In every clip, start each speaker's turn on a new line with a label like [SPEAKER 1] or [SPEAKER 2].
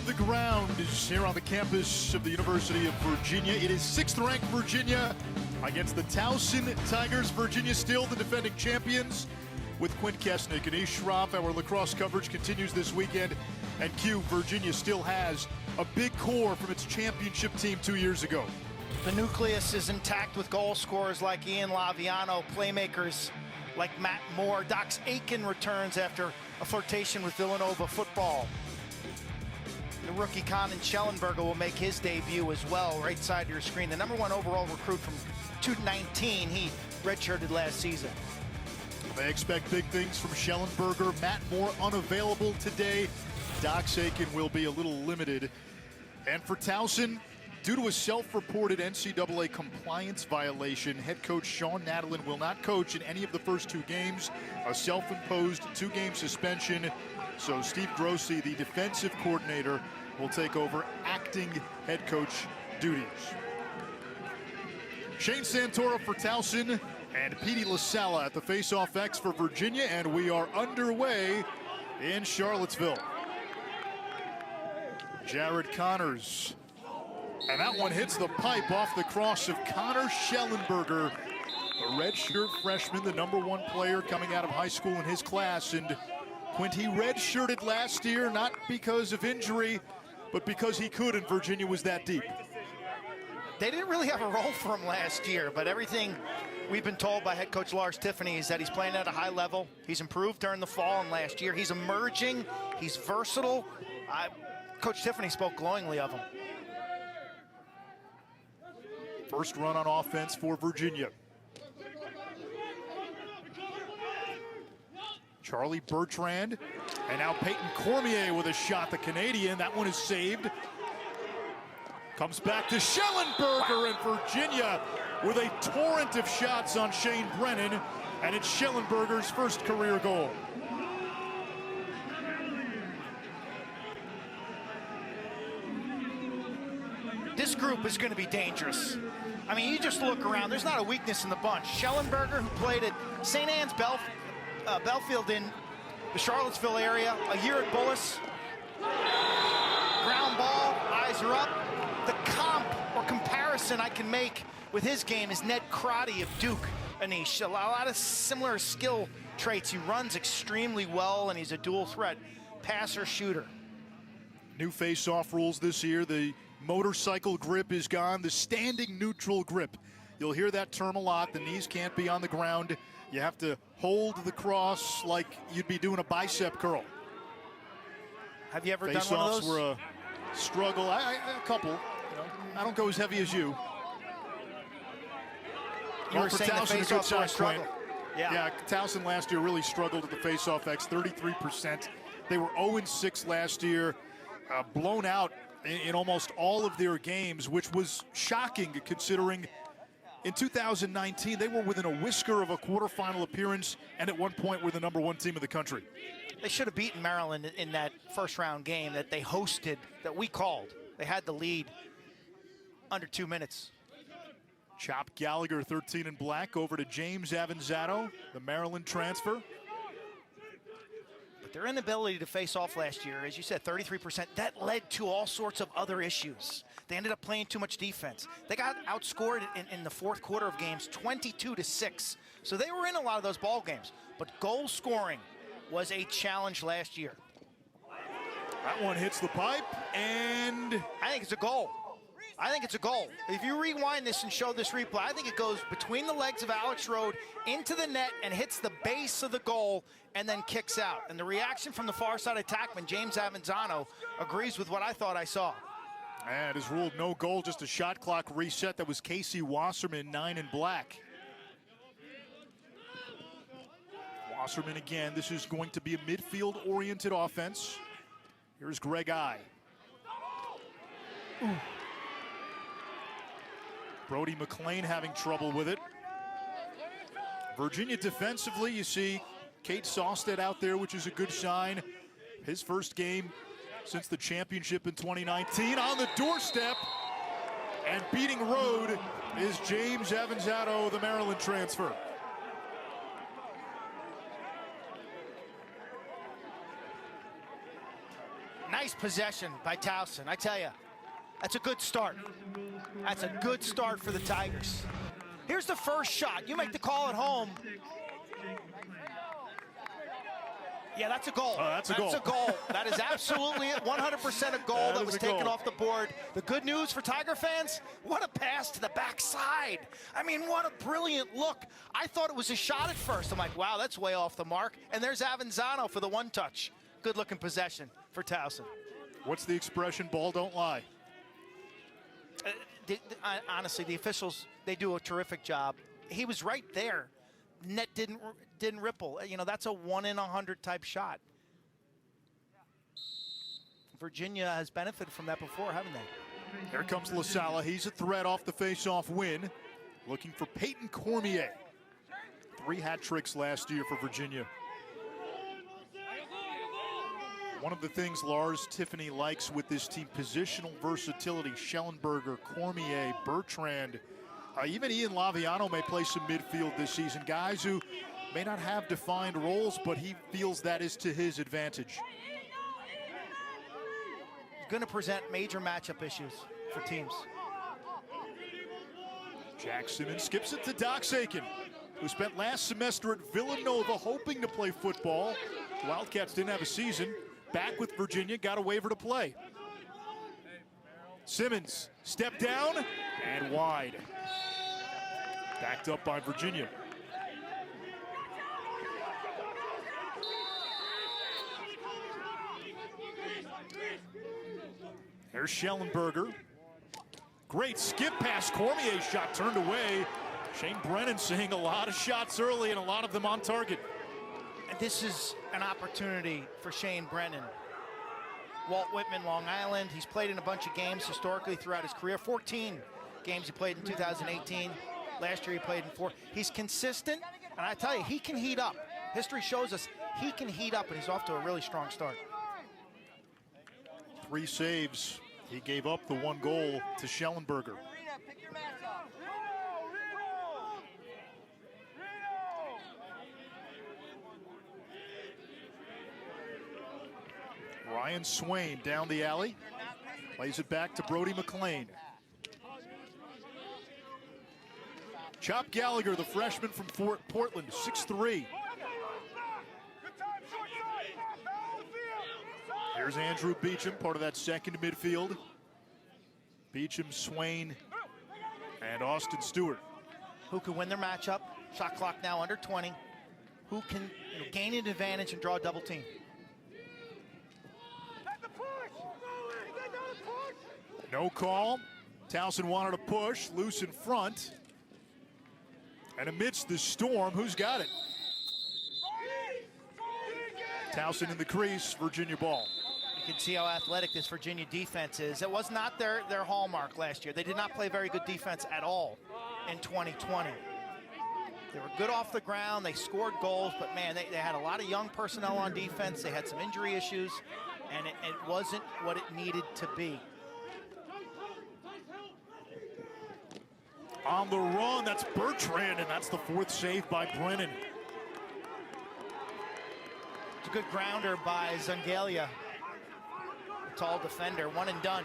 [SPEAKER 1] the ground is here on the campus of the University of Virginia. It is 6th-ranked Virginia against the Towson Tigers. Virginia still the defending champions with Quint Kesnick and Ish Shroff. Our lacrosse coverage continues this weekend. And Q, Virginia still has a big core from its championship team 2 years ago.
[SPEAKER 2] The nucleus is intact with goal scorers like Ian Laviano, playmakers like Matt Moore. Dox Aiken returns after a flirtation with Villanova football. The rookie Conan Schellenberger will make his debut as well, right side of your screen. The #1 overall recruit from 2019, he redshirted last season.
[SPEAKER 1] They expect big things from Schellenberger. Matt Moore unavailable today. Dox Aiken will be a little limited. And for Towson, due to a self-reported NCAA compliance violation, head coach Sean Nadalin will not coach in any of the first 2 games. A self-imposed 2-game suspension. So Steve Grossi, the defensive coordinator, will take over acting head coach duties. Shane Santoro for Towson and Petey LaSala at the face-off X for Virginia, and we are underway in Charlottesville. Jared Connors. And that one hits the pipe off the cross of Connor Schellenberger, a redshirt freshman, the #1 player coming out of high school in his class. And Quint, he redshirted last year, not because of injury, but because he could, and Virginia was that deep.
[SPEAKER 2] They didn't really have a role for him last year, but everything we've been told by head coach Lars Tiffany is that he's playing at a high level. He's improved during the fall and last year. He's emerging. He's versatile. Coach Tiffany spoke glowingly of him.
[SPEAKER 1] First run on offense for Virginia. Charlie Bertrand, and now Peyton Cormier with a shot. The Canadian, that one is saved. Comes back to Schellenberger, and Virginia with a torrent of shots on Shane Brennan, and it's Schellenberger's first career goal.
[SPEAKER 2] This group is going to be dangerous. I mean, you just look around. There's not a weakness in the bunch. Schellenberger, who played at St. Anne's Belfield in the Charlottesville area, a year at Bullis. Ground ball, eyes are up. The comp or comparison I can make with his game is Ned Crotty of Duke, Anish. A lot of similar skill traits. He runs extremely well, and he's a dual threat passer shooter.
[SPEAKER 1] New face-off rules this year. The motorcycle grip is gone. The standing neutral grip. You'll hear that term a lot. The knees can't be on the ground. You have to hold the cross like you'd be doing a bicep curl.
[SPEAKER 2] Have you ever done one of those?
[SPEAKER 1] Face-offs were a struggle. A couple. You know, I don't go as heavy as you.
[SPEAKER 2] You were saying the face-offs were a struggle.
[SPEAKER 1] Yeah, Towson last year really struggled at the face-off X, 33%. They were 0-6 last year, blown out in almost all of their games, which was shocking considering in 2019 they were within a whisker of a quarterfinal appearance, and at one point were the #1 team in the country.
[SPEAKER 2] They should have beaten Maryland in that first-round game that they hosted, that we called. They had the lead under 2 minutes.
[SPEAKER 1] Chop Gallagher, 13 in black, over to James Avanzato, the Maryland transfer.
[SPEAKER 2] But their inability to face off last year, as you said, 33%, that led to all sorts of other issues. They ended up playing too much defense. They got outscored in the fourth quarter of games, 22-6. So they were in a lot of those ball games. But goal scoring was a challenge last year.
[SPEAKER 1] That one hits the pipe, and
[SPEAKER 2] I think it's a goal. I think it's a goal. If you rewind this and show this replay, I think it goes between the legs of Alex Rode into the net and hits the base of the goal and then kicks out. And the reaction from the far side attackman, James Avanzano, agrees with what I thought I saw.
[SPEAKER 1] And is ruled no goal, just a shot clock reset. That was Casey Wasserman, 9 in black. Wasserman again. This is going to be a midfield-oriented offense. Here's Greg I. Ooh. Brody McLean having trouble with it. Virginia defensively, you see Kate Sawstead out there, which is a good sign. His first game since the championship in 2019 on the doorstep. And beating Rode is James Avanzato, the Maryland transfer.
[SPEAKER 2] Nice possession by Towson. I tell you, that's a good start. That's a good start for the Tigers. Here's the first shot. You make the call at home. Yeah, that's a goal.
[SPEAKER 1] That's a goal.
[SPEAKER 2] That's a goal. That is absolutely 100% a goal that was taken off the board. The good news for Tiger fans, what a pass to the backside. I mean, what a brilliant look. I thought it was a shot at first. I'm like, wow, that's way off the mark. And there's Avanzano for the one touch. Good-looking possession for Towson.
[SPEAKER 1] What's the expression, ball don't lie?
[SPEAKER 2] Honestly, the officials, they do a terrific job. He was right there. Net didn't ripple. You know, that's a 1 in 100 type shot. Virginia has benefited from that before, haven't they?
[SPEAKER 1] Here comes LaSala. He's a threat off the face-off win. Looking for Peyton Cormier. 3 hat tricks last year for Virginia. One of the things Lars Tiffany likes with this team, positional versatility. Schellenberger, Cormier, Bertrand, even Ian Laviano may play some midfield this season. Guys who may not have defined roles, but he feels that is to his advantage.
[SPEAKER 2] Going to present major matchup issues for teams.
[SPEAKER 1] Jack Simmons skips it to Dox Aiken, who spent last semester at Villanova hoping to play football. The Wildcats didn't have a season. Back with Virginia, got a waiver to play. Simmons, step down and wide. Backed up by Virginia. There's Schellenberger. Great skip pass. Cormier's shot turned away. Shane Brennan seeing a lot of shots early and a lot of them on target.
[SPEAKER 2] And this is an opportunity for Shane Brennan. Walt Whitman, Long Island. He's played in a bunch of games historically throughout his career. 14 games he played in 2018. Last year he played in 4. He's consistent, and I tell you, he can heat up. History shows us he can heat up, and he's off to a really strong start.
[SPEAKER 1] 3 saves. He gave up the 1 goal to Schellenberger. Ryan Swain down the alley. Plays it back to Brody McLean. Chop Gallagher, the freshman from Portland, 6'3". Here's Andrew Beecham, part of that second midfield. Beecham, Swain, and Austin Stewart.
[SPEAKER 2] Who can win their matchup? Shot clock now under 20. Who can gain an advantage and draw a double team?
[SPEAKER 1] No call. Towson wanted a push, loose in front. And amidst the storm, who's got it? Towson in the crease, Virginia ball.
[SPEAKER 2] You can see how athletic this Virginia defense is. It was not their hallmark last year. They did not play very good defense at all in 2020. They were good off the ground. They scored goals, but man, they had a lot of young personnel on defense. They had some injury issues, and it wasn't what it needed to be.
[SPEAKER 1] On the run, that's Bertrand, and that's the 4th save by Brennan.
[SPEAKER 2] It's a good grounder by Zangalia. Tall defender, 1 and done.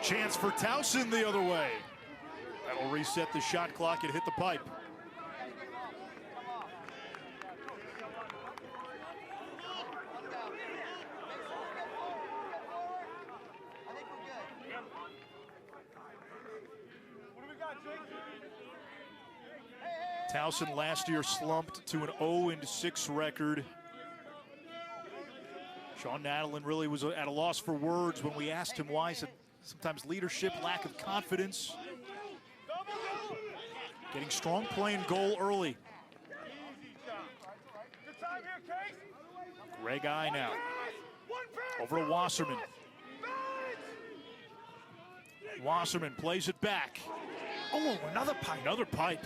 [SPEAKER 1] Chance for Towson the other way. That'll reset the shot clock and hit the pipe. Towson last year slumped to an 0-6 record. Sean Nadelin really was at a loss for words when we asked him why. He said sometimes leadership, lack of confidence. Getting strong play and goal early. Greg I now. Over to Wasserman. Wasserman plays it back.
[SPEAKER 2] Oh, another pipe.
[SPEAKER 1] Another pipe.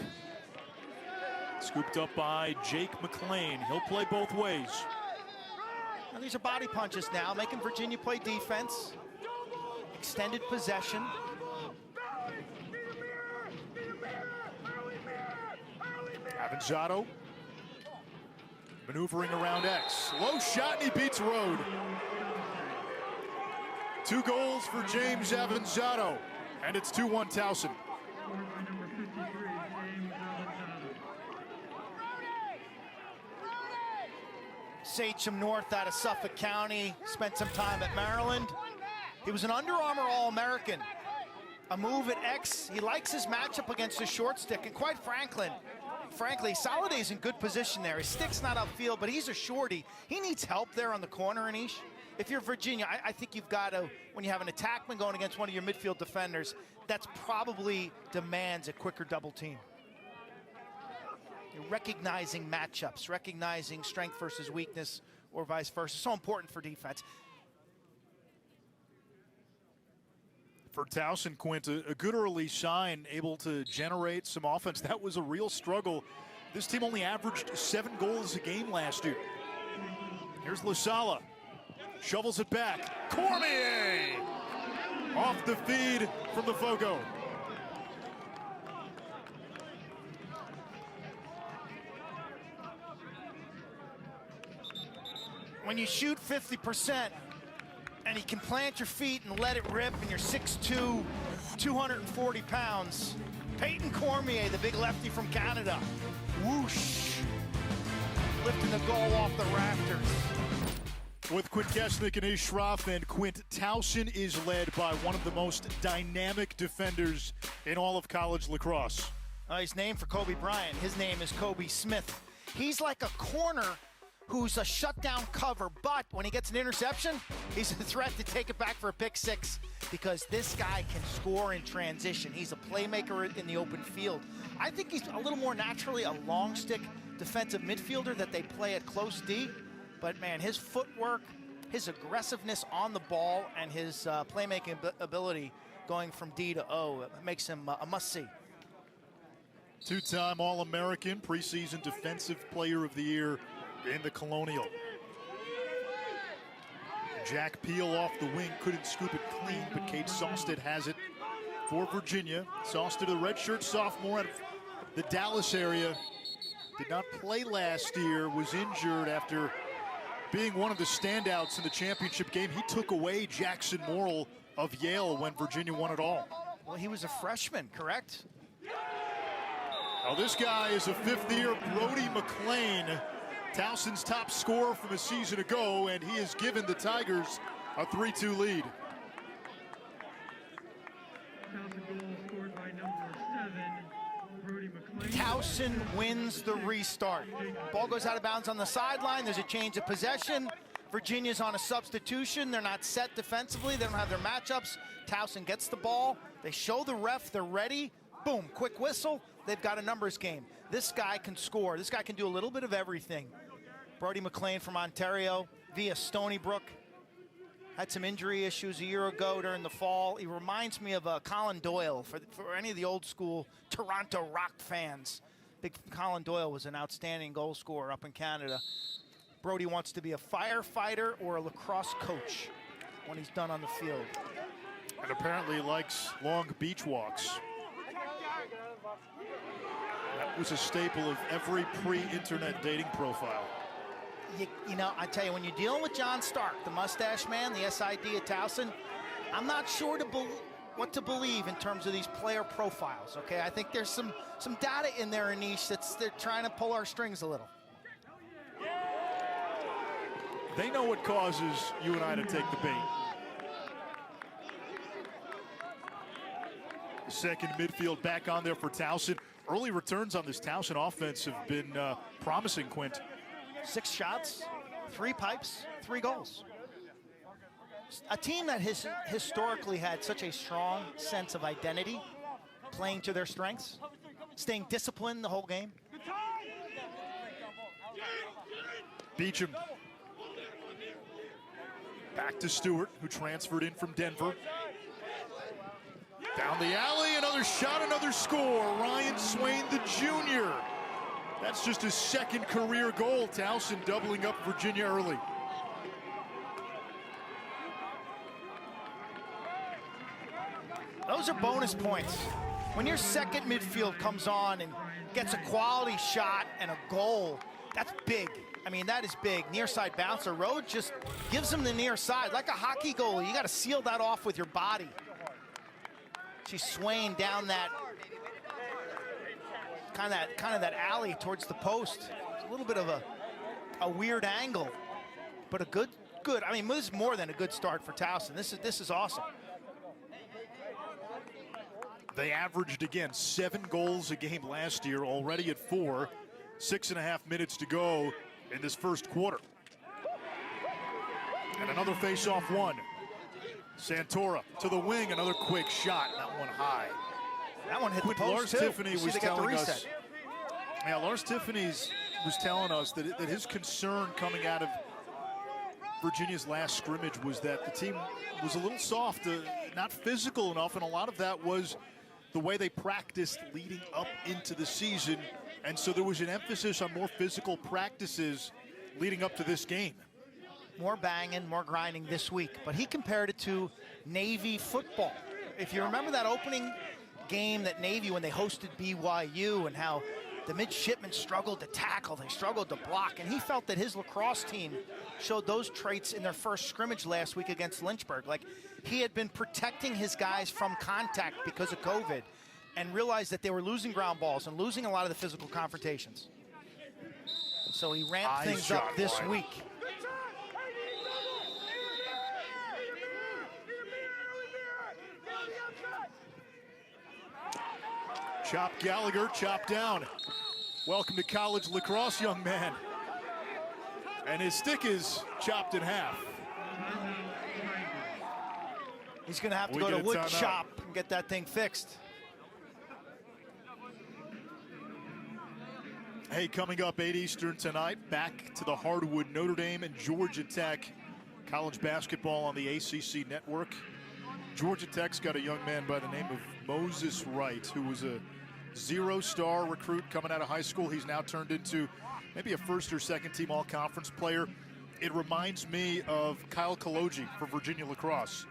[SPEAKER 1] Scooped up by Jake McLean. He'll play both ways.
[SPEAKER 2] And these are body punches now, making Virginia play defense. Extended possession.
[SPEAKER 1] Avanzado. Maneuvering around X. Low shot, and he beats Rode. 2 goals for James Avanzato, and it's 2-1 Towson.
[SPEAKER 2] Sachem North out of Suffolk County, spent some time at Maryland. He was an Under Armour All-American. A move at X. He likes his matchup against the short stick, and quite frankly, Soliday's in good position there. His stick's not upfield, but he's a shorty. He needs help there on the corner, Anish. If you're Virginia, I think you've got to, when you have an attackman going against one of your midfield defenders, that's probably demands a quicker double team. You're recognizing matchups, recognizing strength versus weakness, or vice versa. So important for defense.
[SPEAKER 1] For Towson, Quint, a good early sign, able to generate some offense. That was a real struggle. This team only averaged 7 goals a game last year. Here's LaSala. Shovels it back. Cormier! Off the feed from the Fogo.
[SPEAKER 2] When you shoot 50%, and he can plant your feet and let it rip, and you're 6'2", 240 pounds. Peyton Cormier, the big lefty from Canada. Whoosh. Lifting the goal off the rafters.
[SPEAKER 1] With Quint Kesnick and Ish Shroff, and Quint, Towson is led by one of the most dynamic defenders in all of college lacrosse.
[SPEAKER 2] He's named for Kobe Bryant. His name is Kobe Smith. He's like a corner who's a shutdown cover, but when he gets an interception, he's a threat to take it back for a pick 6 because this guy can score in transition. He's a playmaker in the open field. I think he's a little more naturally a long stick defensive midfielder that they play at close D, but man, his footwork, his aggressiveness on the ball, and his playmaking ability going from D to O makes him a must-see.
[SPEAKER 1] 2-time All-American, preseason Defensive Player of the Year in the Colonial. Jack Peel off the wing, couldn't scoop it clean, but Kate Sawstead has it for Virginia. Sawstead, a redshirt sophomore out of the Dallas area, did not play last year, was injured after being one of the standouts in the championship game. He took away Jackson Morrill of Yale when Virginia won it all.
[SPEAKER 2] Well, he was a freshman, correct?
[SPEAKER 1] Now this guy is a 5th-year Brody McLean, Towson's top scorer from a season ago, and he has given the Tigers a 3-2 lead.
[SPEAKER 2] Towson wins the restart. Ball goes out of bounds on the sideline. There's a change of possession. Virginia's on a substitution. They're not set defensively. They don't have their matchups. Towson gets the ball. They show the ref they're ready. Boom, quick whistle. They've got a numbers game. This guy can score. This guy can do a little bit of everything. Brody McLean from Ontario via Stony Brook. Had some injury issues a year ago during the fall. He reminds me of Colin Doyle for any of the old school Toronto Rock fans. Big Colin Doyle was an outstanding goal scorer up in Canada. Brody wants to be a firefighter or a lacrosse coach when he's done on the field.
[SPEAKER 1] And apparently likes long beach walks. That was a staple of every pre-internet dating profile.
[SPEAKER 2] You know, I tell you, when you're dealing with John Stark, the mustache man, the SID at Towson, I'm not sure what to believe in terms of these player profiles, okay? I think there's some data in there, Anish, they're trying to pull our strings a little.
[SPEAKER 1] They know what causes you and I to take the bait. Second midfield back on there for Towson. Early returns on this Towson offense have been promising, Quint.
[SPEAKER 2] 6 shots, 3 pipes, 3 goals. A team that has historically had such a strong sense of identity, playing to their strengths, staying disciplined the whole game.
[SPEAKER 1] Beecham. Back to Stewart, who transferred in from Denver. Down the alley, another shot, another score. Ryan Swain, the junior. That's just his 2nd career goal. Towson doubling up Virginia early.
[SPEAKER 2] Those are bonus points. When your second midfield comes on and gets a quality shot and a goal, that's big. I mean, that is big. Near side bouncer. Rhodes just gives him the near side. Like a hockey goalie, you got to seal that off with your body. She's swaying down that kind of that alley towards the post. It's a little bit of a weird angle, but a good. I mean, this is more than a good start for Towson. This is awesome.
[SPEAKER 1] They averaged, again, 7 goals a game last year, already at 4. 6.5 minutes to go in this first quarter. And another face-off one. Santora to the wing, another quick shot. That one high.
[SPEAKER 2] That one hit the post,
[SPEAKER 1] Lars
[SPEAKER 2] too.
[SPEAKER 1] Tiffany was telling us. Yeah, Lars Tiffany was telling us that his concern coming out of Virginia's last scrimmage was that the team was a little soft, not physical enough, and a lot of that was the way they practiced leading up into the season. And so there was an emphasis on more physical practices leading up to this game.
[SPEAKER 2] More banging, more grinding this week. But he compared it to Navy football. If you remember that opening game that Navy, when they hosted BYU, and how the midshipmen struggled to tackle, they struggled to block, and he felt that his lacrosse team showed those traits in their first scrimmage last week against Lynchburg. Like, he had been protecting his guys from contact because of COVID and realized that they were losing ground balls and losing a lot of the physical confrontations. So he ramped things up this week.
[SPEAKER 1] Chop Gallagher, chop down. Welcome to college lacrosse, young man. And his stick is chopped in half.
[SPEAKER 2] He's going to have to go to wood shop and get that thing fixed.
[SPEAKER 1] Hey, coming up 8 Eastern tonight, back to the hardwood, Notre Dame and Georgia Tech. College basketball on the ACC Network. Georgia Tech's got a young man by the name of Moses Wright, who was a 0-star recruit coming out of high school. He's now turned into maybe a first or second team all-conference player. It reminds me of Kyle Kaloji for Virginia Lacrosse.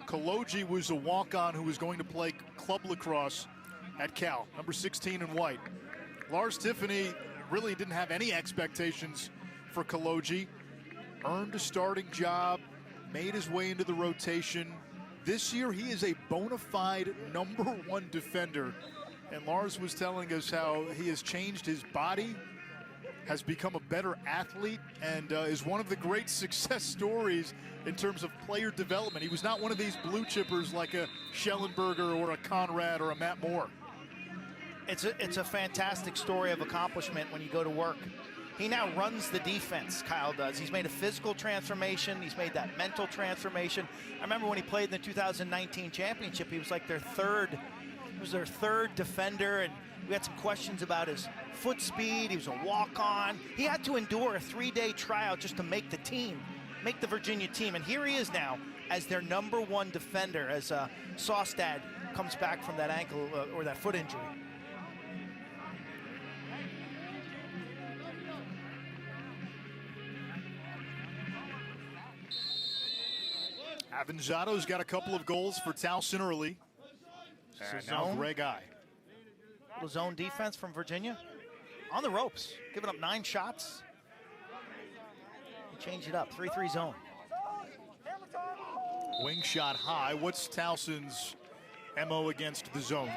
[SPEAKER 1] Kaloji was a walk-on who was going to play club lacrosse at Cal, number 16 in white. Lars Tiffany really didn't have any expectations for Kaloji. Earned a starting job, made his way into the rotation. This year, he is a bona fide #1 defender. And Lars was telling us how he has changed his body, has become a better athlete, and is one of the great success stories in terms of player development. He was not one of these blue chippers like a Schellenberger or a Conrad or a Matt Moore.
[SPEAKER 2] It's a fantastic story of accomplishment when you go to work. He now runs the defense, Kyle does. He's made a physical transformation. He's made that mental transformation. I remember when he played in the 2019 championship, he was like their third defender, and we had some questions about his foot speed. He was a walk-on. He had to endure a 3-day tryout just to make the team, make the Virginia team. And here he is now as their #1 defender as Sostad comes back from that ankle or that foot injury.
[SPEAKER 1] Avanzato's got a couple of goals for Towson early. And now Greg I.
[SPEAKER 2] Little zone defense from Virginia. On the ropes, giving up 9 shots. Change it up, 3-3 zone.
[SPEAKER 1] Wing shot high. What's Towson's MO against the zone?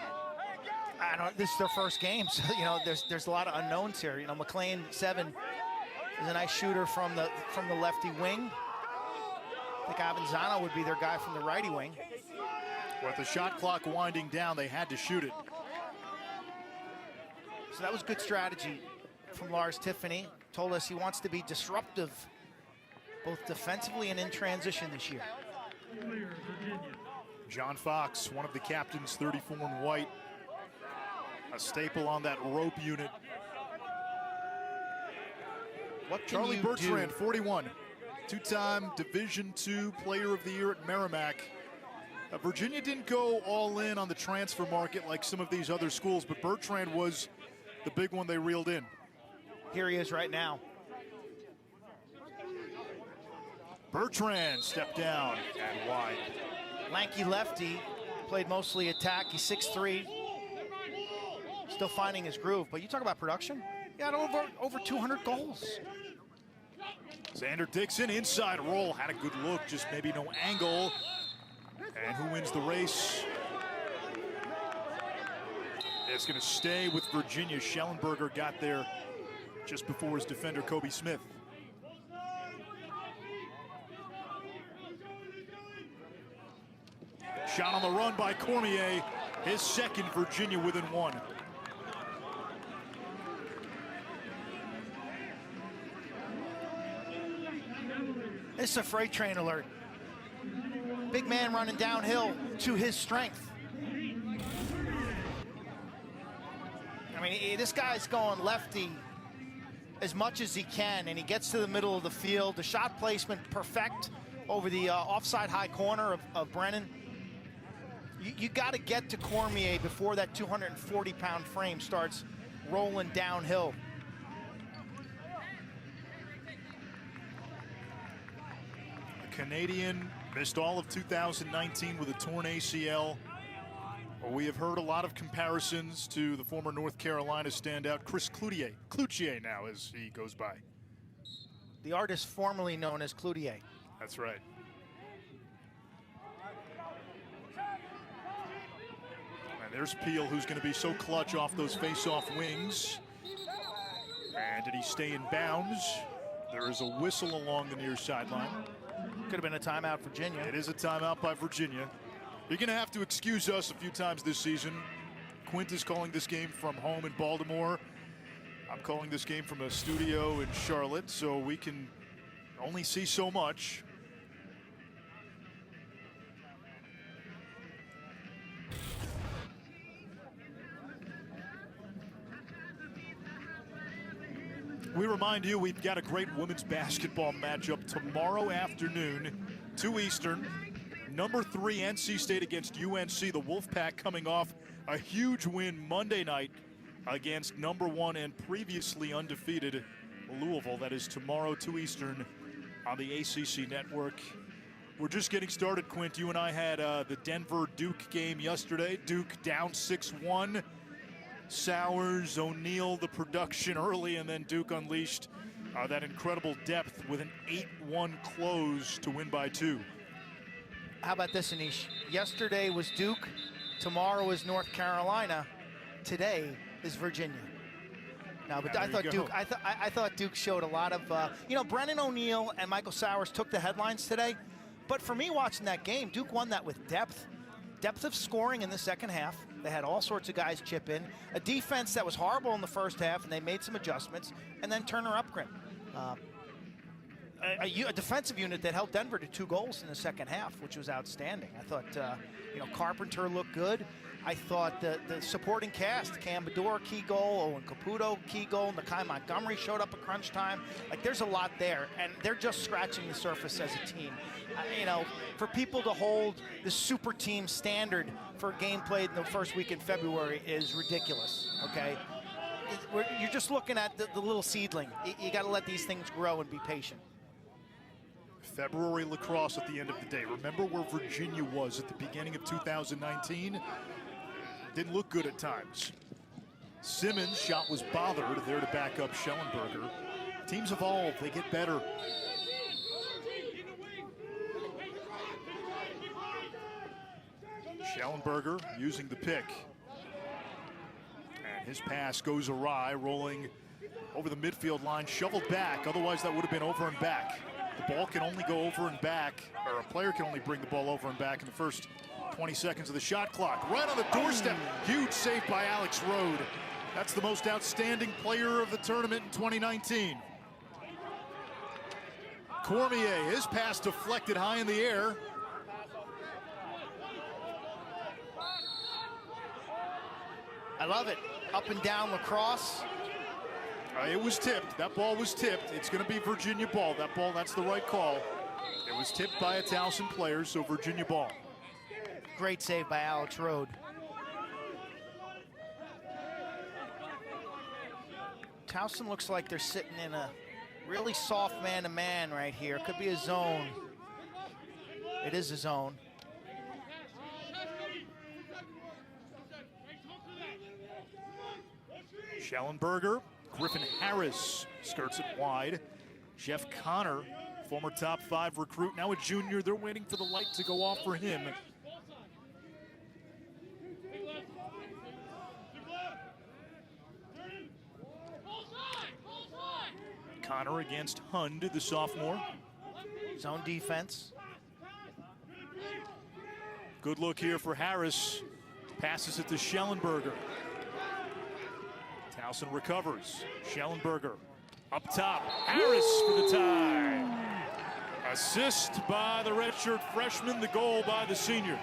[SPEAKER 2] I don't. This is their first game, so there's a lot of unknowns here. McLean 7 is a nice shooter from the lefty wing. I think Avanzano would be their guy from the righty wing.
[SPEAKER 1] With the shot clock winding down, they had to shoot it.
[SPEAKER 2] So that was good strategy from Lars Tiffany. Told us he wants to be disruptive, both defensively and in transition this year.
[SPEAKER 1] John Fox, one of the captains, 34 in white. A staple on that rope unit.
[SPEAKER 2] What
[SPEAKER 1] Charlie Bertrand, 41. Two-time Division II Player of the Year at Merrimack. Virginia didn't go all in on the transfer market like some of these other schools, but Bertrand was the big one they reeled in.
[SPEAKER 2] Here he is right now.
[SPEAKER 1] Bertrand stepped down and wide.
[SPEAKER 2] Lanky lefty, played mostly attack. He's 6'3". Still finding his groove. But you talk about production, he had over 200 goals.
[SPEAKER 1] Xander Dixon, inside roll, had a good look, just maybe no angle. And who wins the race? It's going to stay with Virginia. Schellenberger got there just before his defender, Kobe Smith. Shot on the run by Cormier, his second, Virginia within one.
[SPEAKER 2] It's a freight train alert. Big man running downhill to his strength. I mean, this guy's going lefty as much as he can, and he gets to the middle of the field. The shot placement perfect over the offside high corner of Brennan. You got to get to Cormier before that 240-pound frame starts rolling downhill.
[SPEAKER 1] The Canadian missed all of 2019 with a torn ACL. We have heard a lot of comparisons to the former North Carolina standout Chris Cloutier now, as he goes by.
[SPEAKER 2] The artist formerly known as Cloutier.
[SPEAKER 1] That's right. And there's Peel, who's going to be so clutch off those face-off wings. And did he stay in bounds? There is a whistle along the near sideline.
[SPEAKER 2] Could have been a timeout, Virginia.
[SPEAKER 1] It is a timeout by Virginia. You're going to have to excuse us a few times this season. Quint is calling this game from home in Baltimore. I'm calling this game from a studio in Charlotte, so we can only see so much. We remind you we've got a great women's basketball matchup tomorrow afternoon, 2 Eastern. Number 3 NC State against UNC. The Wolfpack coming off a huge win Monday night against number 1 and previously undefeated Louisville. That is tomorrow, 2 Eastern on the ACC Network. We're just getting started, Quint. You and I had the Denver-Duke game yesterday. Duke down 6-1. Sowers, O'Neal, the production early, and then Duke unleashed that incredible depth with an 8-1 close to win by 2.
[SPEAKER 2] How about this, Anish? Yesterday was Duke, tomorrow is North Carolina, today is Virginia. Now, but I thought Duke showed a lot of, Brennan O'Neal and Michael Sowers took the headlines today. But for me, watching that game, Duke won that with depth of scoring in the second half. They had all sorts of guys chip in. A defense that was horrible in the first half, and they made some adjustments. And then Turner Upgren. A defensive unit that held Denver to 2 goals in the second half, which was outstanding. I thought, Carpenter looked good. I thought the supporting cast, Cam Bador, key goal, Owen Caputo, key goal, Nakai Montgomery showed up at crunch time. Like, there's a lot there, and they're just scratching the surface as a team. For people to hold the super team standard for a game played in the first week in February is ridiculous, okay? You're just looking at the little seedling. You got to let these things grow and be patient.
[SPEAKER 1] February lacrosse at the end of the day. Remember where Virginia was at the beginning of 2019? Didn't look good at times. Simmons' shot was bothered, there to back up Schellenberger. Teams evolve, they get better. Schellenberger using the pick. And his pass goes awry, rolling over the midfield line, shoveled back. Otherwise, that would have been over and back. The ball can only go over and back, or a player can only bring the ball over and back in the first 20 seconds of the shot clock. Right on the doorstep. Huge save by Alex Rode. That's the most outstanding player of the tournament in 2019. Cormier, his pass deflected high in the air.
[SPEAKER 2] I love it. Up and down lacrosse.
[SPEAKER 1] It was tipped. That ball was tipped. It's going to be Virginia ball. That's the right call. It was tipped by a Towson player, so Virginia ball.
[SPEAKER 2] Great save by Alex Rode. Towson looks like they're sitting in a really soft man-to-man right here. Could be a zone. It is a zone.
[SPEAKER 1] Schellenberger. Griffin Harris skirts it wide. Jeff Connor, former top 5 recruit, now a junior. They're waiting for the light to go off for him. Connor against Hund, the sophomore.
[SPEAKER 2] Zone defense.
[SPEAKER 1] Good look here for Harris. Passes it to Schellenberger. Towson recovers. Schellenberger up top. Harris for the tie. Assist by the redshirt freshman, the goal by the senior.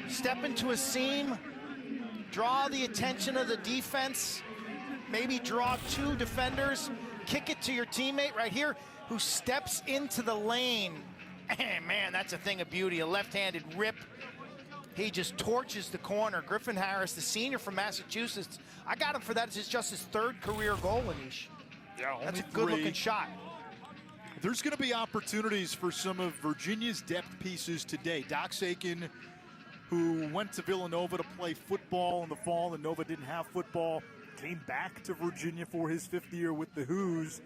[SPEAKER 2] Step into a seam, draw the attention of the defense, maybe draw 2 defenders, kick it to your teammate right here who steps into the lane. Man, that's a thing of beauty, a left-handed rip. He just torches the corner. Griffin Harris, the senior from Massachusetts. I got him for that. It's just his 3rd career goal, Anish.
[SPEAKER 1] Yeah, only
[SPEAKER 2] that's a
[SPEAKER 1] 3.
[SPEAKER 2] good-looking shot.
[SPEAKER 1] There's going to be opportunities for some of Virginia's depth pieces today. Doc Aiken, who went to Villanova to play football in the fall, and Nova didn't have football, came back to Virginia for his 5th year with the Hoos.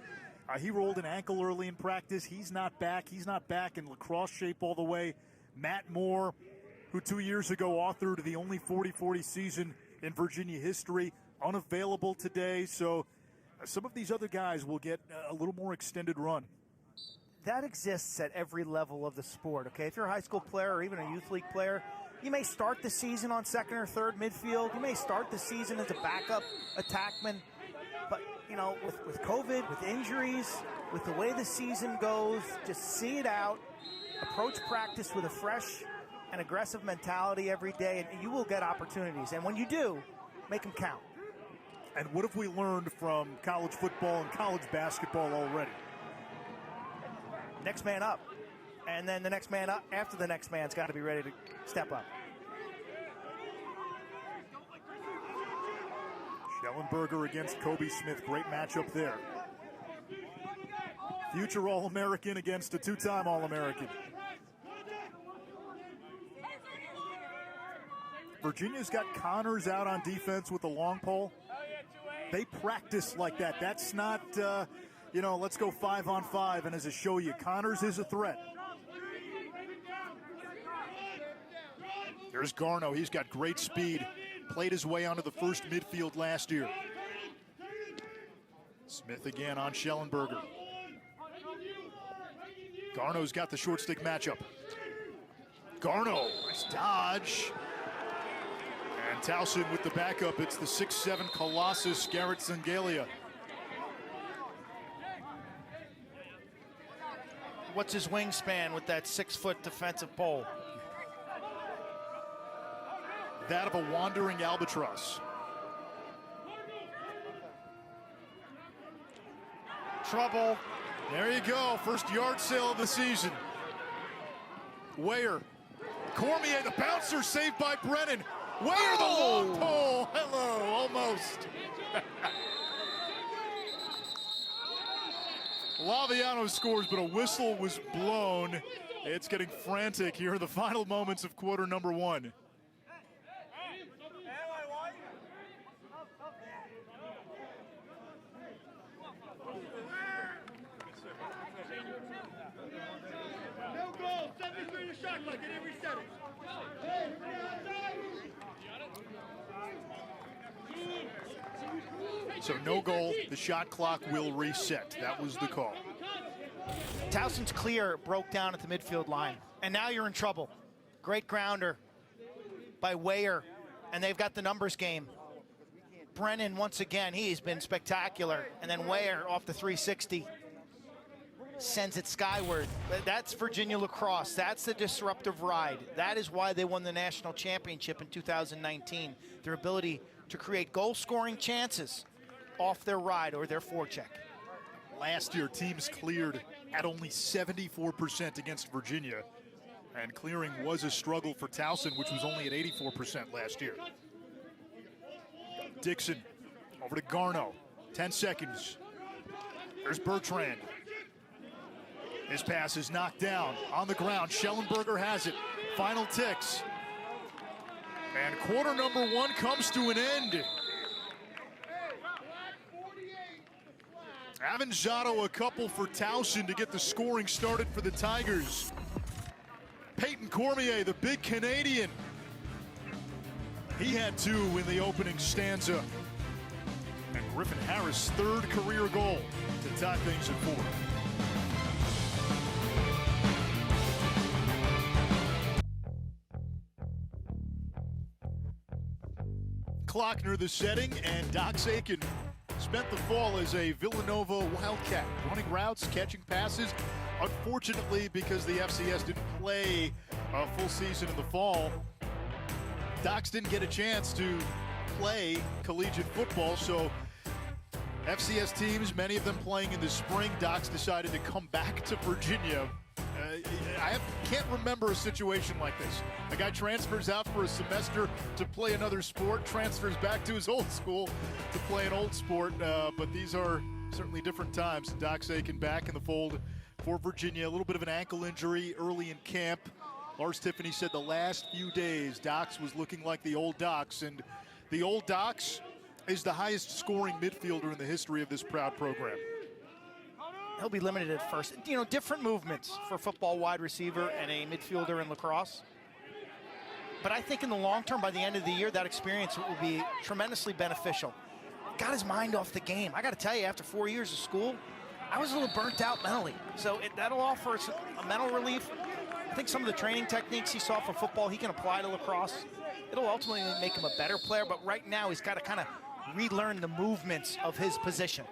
[SPEAKER 1] He rolled an ankle early in practice. He's not back. He's not back in lacrosse shape all the way. Matt Moore, who 2 years ago authored the only 40-40 season in Virginia history, unavailable today. So some of these other guys will get a little more extended run.
[SPEAKER 2] That exists at every level of the sport, okay? If you're a high school player or even a youth league player, you may start the season on 2nd or 3rd midfield. You may start the season as a backup attackman. But, you know, with COVID, with injuries, with the way the season goes, just see it out. Approach practice with a fresh and aggressive mentality every day, and you will get opportunities. And when you do, make them count.
[SPEAKER 1] And what have we learned from college football and college basketball already?
[SPEAKER 2] Next man up. And then the next man up after the next man's got to be ready to step up.
[SPEAKER 1] Schellenberger against Kobe Smith. Great matchup there. Future All-American against a 2-time All-American. Virginia's got Connors out on defense with the long pole. They practice like that. That's not, let's go 5-on-5 and as a show you. Connors is a threat. There's Garno. He's got great speed. Played his way onto the first midfield last year. Smith again on Schellenberger. Garno's got the short stick matchup. Garno, nice dodge. And Towson with the backup. It's the 6'7" Colossus, Garrett Sangalia.
[SPEAKER 2] What's his wingspan with that 6-foot defensive pole?
[SPEAKER 1] That of a wandering albatross.
[SPEAKER 2] Trouble.
[SPEAKER 1] There you go. First yard sale of the season. Weyer. Cormier, the bouncer, saved by Brennan. Weyer, the long pole. Hello, almost. Laviano scores, but a whistle was blown. It's getting frantic here in the final moments of quarter number 1.
[SPEAKER 3] No goal, 73 to shot clock at every setting.
[SPEAKER 1] So no goal, the shot clock will reset. That was the call.
[SPEAKER 2] Towson's clear broke down at the midfield line, and now you're in trouble. Great grounder by Weyer, and they've got the numbers game. Brennan, once again, he's been spectacular, and then Weyer off the 360 sends it skyward. That's Virginia lacrosse. That's the disruptive ride. That is why they won the national championship in 2019. Their ability to create goal-scoring chances off their ride or their forecheck.
[SPEAKER 1] Last year, teams cleared at only 74% against Virginia, and clearing was a struggle for Towson, which was only at 84% last year. Dixon over to Garno. 10 seconds. There's Bertrand. His pass is knocked down on the ground. Schellenberger has it. Final ticks. And quarter number 1 comes to an end. Avanzato a couple for Towson to get the scoring started for the Tigers. Peyton Cormier, the big Canadian. He had 2 in the opening stanza. And Griffin Harris' 3rd career goal to tie things at 4. Klockner the setting, and Dox Aiken spent the fall as a Villanova Wildcat, running routes, catching passes. Unfortunately, because the FCS didn't play a full season in the fall, Dox didn't get a chance to play collegiate football, so FCS teams, many of them playing in the spring, Dox decided to come back to Virginia. I can't remember a situation like this. A guy transfers out for a semester to play another sport, transfers back to his old school to play an old sport, but these are certainly different times. Dox Aiken back in the fold for Virginia. A little bit of an ankle injury early in camp. Lars Tiffany said the last few days Dox was looking like the old Dox, and the old Dox is the highest scoring midfielder in the history of this proud program.
[SPEAKER 2] He'll be limited at first. You know, different movements for football wide receiver and a midfielder in lacrosse. But I think in the long term, by the end of the year, that experience will be tremendously beneficial. Got his mind off the game. I got to tell you, after 4 years of school, I was a little burnt out mentally. So that'll offer us a mental relief. I think some of the training techniques he saw for football, he can apply to lacrosse. It'll ultimately make him a better player, but right now he's got to kind of relearn the movements of his position.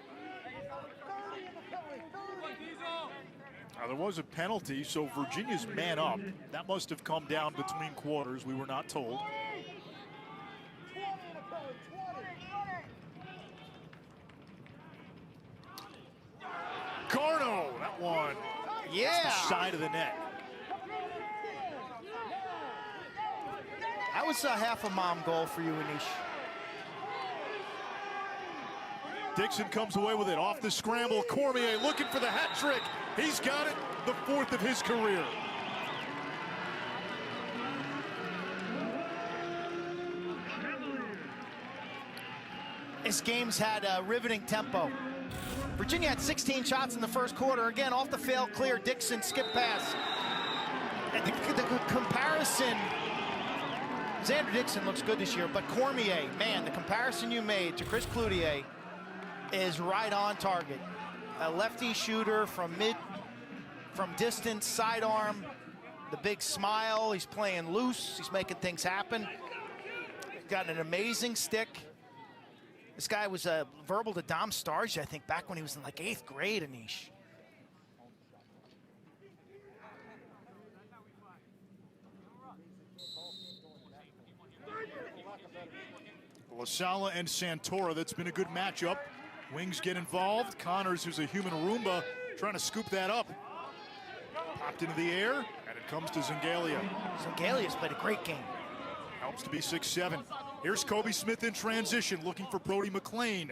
[SPEAKER 1] Now, there was a penalty, so Virginia's man up. That must have come down between quarters. We were not told. Garno, that one.
[SPEAKER 2] Yeah.
[SPEAKER 1] It's the side of the net.
[SPEAKER 2] That was a half a mom goal for you, Anish.
[SPEAKER 1] Dixon comes away with it off the scramble. Cormier looking for the hat trick. He's got it, the 4th of his career.
[SPEAKER 2] This game's had a riveting tempo. Virginia had 16 shots in the first quarter. Again, off the fail clear, Dixon skip pass. And the comparison, Xander Dixon looks good this year, but Cormier, man, the comparison you made to Chris Cloutier is right on target. A lefty shooter from distance, sidearm, the big smile, he's playing loose, he's making things happen. Got an amazing stick. This guy was verbal to Dom Starge, I think, back when he was in like 8th grade, Anish.
[SPEAKER 1] LaSala and Santora, that's been a good matchup. Wings get involved. Connors, who's a human Roomba, trying to scoop that up. Popped into the air, and it comes to Zengalia.
[SPEAKER 2] Zengalia's played a great game.
[SPEAKER 1] Helps to be 6-7. Here's Kobe Smith in transition, looking for Brody McLean,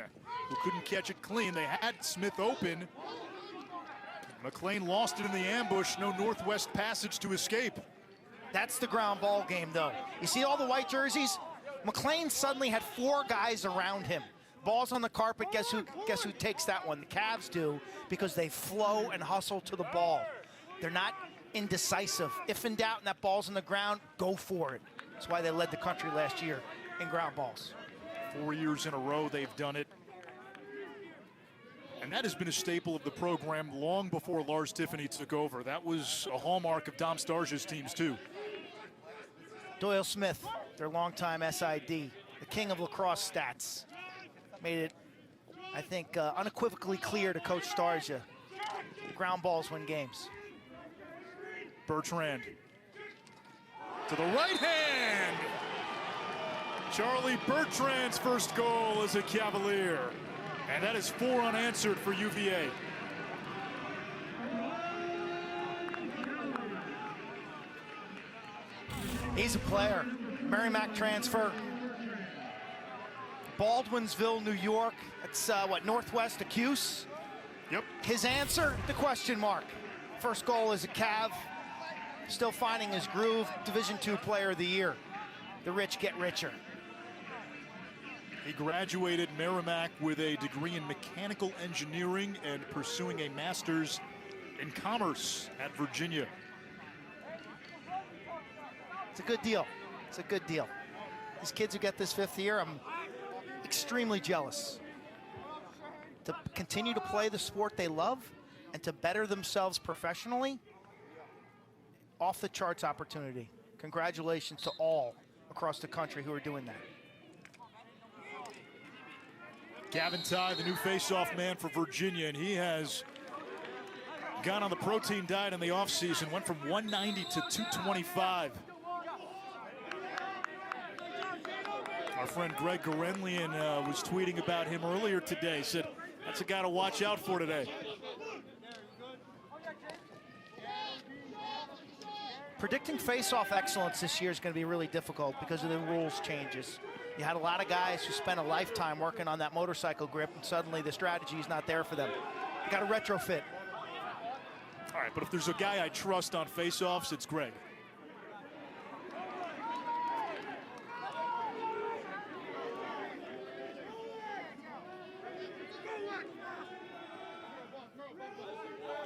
[SPEAKER 1] who couldn't catch it clean. They had Smith open. McLean lost it in the ambush. No northwest passage to escape.
[SPEAKER 2] That's the ground ball game, though. You see all the white jerseys? McLean suddenly had 4 guys around him. Ball's on the carpet, guess who takes that one? The Cavs do, because they flow and hustle to the ball. They're not indecisive. If in doubt and that ball's on the ground, go for it. That's why they led the country last year in ground balls.
[SPEAKER 1] 4 years in a row they've done it. And that has been a staple of the program long before Lars Tiffany took over. That was a hallmark of Dom Starge's teams, too.
[SPEAKER 2] Doyle Smith, their longtime SID, the king of lacrosse stats. Made it, I think, unequivocally clear to Coach Starja. Ground balls win games.
[SPEAKER 1] Bertrand to the right hand. Charlie Bertrand's first goal as a Cavalier. And that is 4 unanswered for UVA.
[SPEAKER 2] He's a player. Merrimack transfer. Baldwinsville, New York. That's northwest of Cuse.
[SPEAKER 1] Yep.
[SPEAKER 2] His answer, the question mark. First goal is a Cav. Still finding his groove. Division II Player of the Year. The rich get richer.
[SPEAKER 1] He graduated Merrimack with a degree in mechanical engineering and pursuing a master's in commerce at Virginia.
[SPEAKER 2] It's a good deal. It's a good deal. These kids who get this 5th year, I'm extremely jealous. To continue to play the sport they love and to better themselves professionally, off the charts opportunity. Congratulations to all across the country who are doing that.
[SPEAKER 1] Gavin Ty, the new face-off man for Virginia, and he has gone on the protein diet in the offseason, went from 190 to 225. Our friend Greg Gorenlian was tweeting about him earlier today, said that's a guy to watch out for today.
[SPEAKER 2] Predicting face-off excellence this year is going to be really difficult because of the rules changes. You had a lot of guys who spent a lifetime working on that motorcycle grip, and suddenly the strategy is not there for them. You got to retrofit.
[SPEAKER 1] All right, but if there's a guy I trust on face-offs, it's Greg.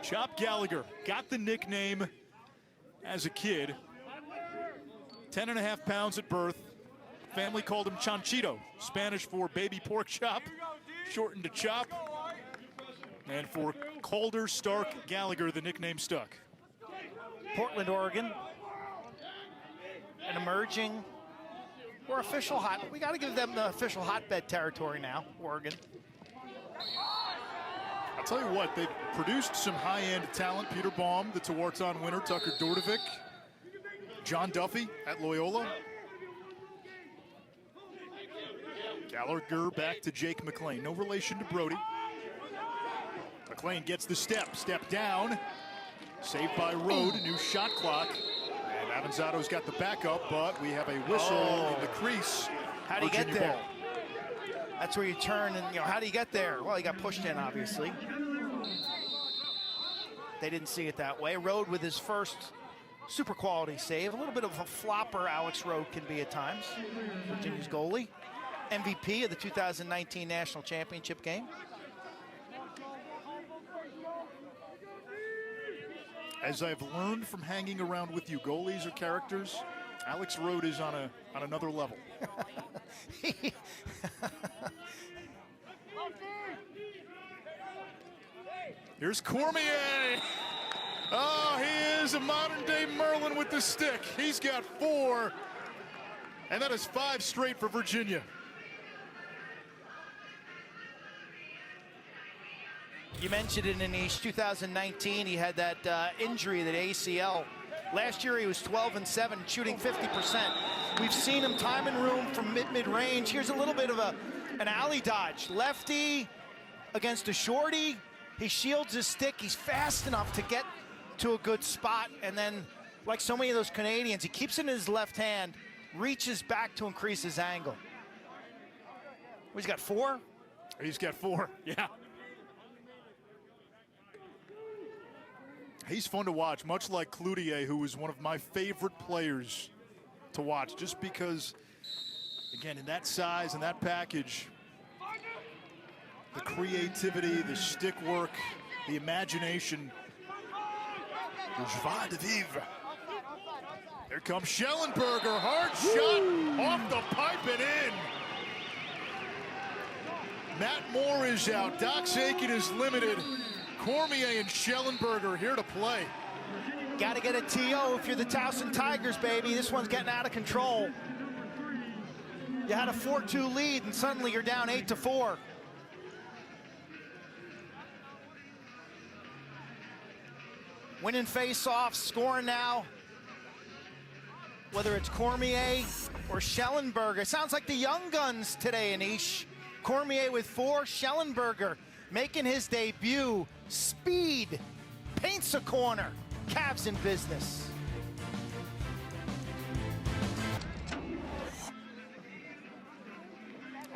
[SPEAKER 1] Chop Gallagher got the nickname as a kid. 10.5 pounds at birth. Family called him Chanchito, Spanish for baby pork chop, shortened to Chop. And for Calder Stark Gallagher, the nickname stuck.
[SPEAKER 2] Portland, Oregon. An emerging or official hot. We got to give them the official hotbed territory now, Oregon.
[SPEAKER 1] I'll tell you what, they've produced some high-end talent. Peter Baum, the Tewaaraton winner, Tucker Dordevic, John Duffy at Loyola. Gallagher back to Jake McLean. No relation to Brody. McLean gets the step down. Saved by Rode, new shot clock. And Avanzado's got the backup, but we have a whistle in the crease.
[SPEAKER 2] How do you get there? That's where you turn and, how do you get there? Well, he got pushed in, obviously. They didn't see it that way. Rode with his first super quality save. A little bit of a flopper Alex Rode can be at times. Virginia's goalie. MVP of the 2019 National Championship game.
[SPEAKER 1] As I've learned from hanging around with you, goalies are characters. Alex Rode is on another level. Here's Cormier. Oh, he is a modern-day Merlin with the stick. He's got 4, and that is 5 straight for Virginia.
[SPEAKER 2] You mentioned it, Anish. 2019, he had that injury, that ACL. Last year, he was 12-7, shooting 50%. We've seen him time and room from mid-range. Here's a little bit of an alley dodge. Lefty against a shorty. He shields his stick. He's fast enough to get to a good spot. And then, like so many of those Canadians, he keeps it in his left hand, reaches back to increase his angle. He's got 4?
[SPEAKER 1] He's got 4, yeah. He's fun to watch, much like Cloutier, who is one of my favorite players to watch, just because, again, in that size and that package, the creativity, the stick work, the imagination, the joie de vivre. Here comes Schellenberger, hard shot off the pipe and in. Matt Moore is out, Doc Aiken is limited. Cormier and Schellenberger here to play.
[SPEAKER 2] Got to get a TO if you're the Towson Tigers, baby. This one's getting out of control. You had a 4-2 lead, and suddenly you're down 8-4. Winning face-offs, scoring now. Whether it's Cormier or Schellenberger. Sounds like the young guns today, Anish. Cormier with 4, Schellenberger making his debut. Speed, paints a corner. Cavs in business.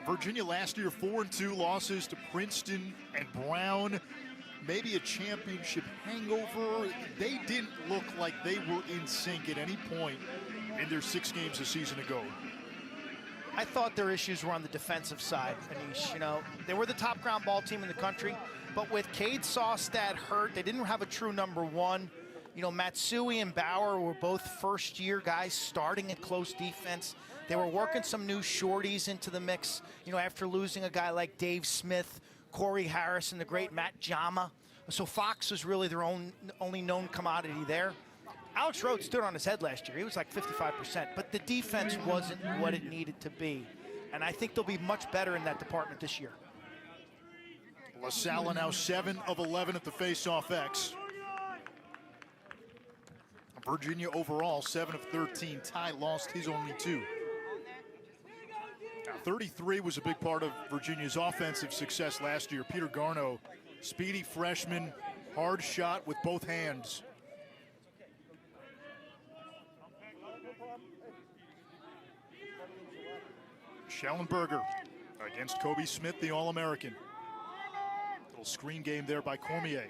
[SPEAKER 1] Virginia last year, 4-2 losses to Princeton and Brown. Maybe a championship hangover. They didn't look like they were in sync at any point in their 6 games a season ago.
[SPEAKER 2] I thought their issues were on the defensive side, Anish. You know, they were the top ground ball team in the country, but with Cade Sawstad hurt, they didn't have a true number one. You know, Matsui and Bauer were both first-year guys starting at close defense. They were working some new shorties into the mix, you know, after losing a guy like Dave Smith, Corey Harris, and the great Matt Jama. So Fox was really their only known commodity there. Alex Rhodes stood on his head last year. He was like 55%, but the defense wasn't what it needed to be. And I think they'll be much better in that department this year.
[SPEAKER 1] LaSalle now 7 of 11 at the face-off X. Virginia overall 7 of 13. Ty lost his only 2. Now 33 was a big part of Virginia's offensive success last year. Peter Garno, speedy freshman, hard shot with both hands. Schellenberger against Kobe Smith, the All-American. Little screen game there by Cormier.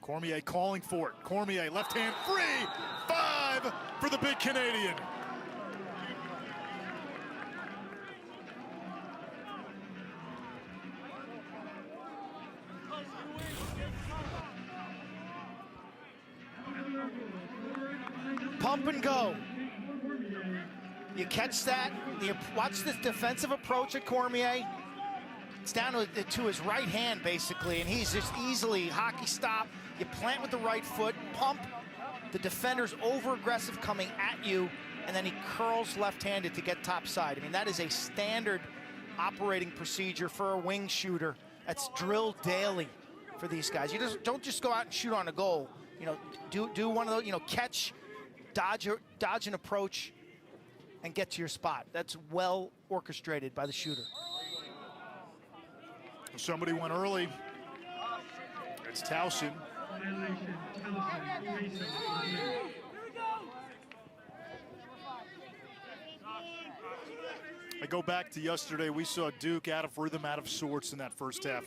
[SPEAKER 1] Cormier calling for it. Cormier, left hand free. 5 for the big Canadian.
[SPEAKER 2] Pump and go. You catch that. You watch this defensive approach at Cormier. It's down to his right hand, basically, and he's just easily hockey stop. You plant with the right foot, pump. The defender's over-aggressive coming at you, and then he curls left-handed to get topside. I mean, that is a standard operating procedure for a wing shooter. That's drilled daily for these guys. You don't just go out and shoot on a goal. You know, do one of those, you know, catch, dodge an approach, and get to your spot. That's well orchestrated by the shooter.
[SPEAKER 1] Somebody went early. It's Towson. I go back to yesterday. We saw Duke out of rhythm, out of sorts in that first half.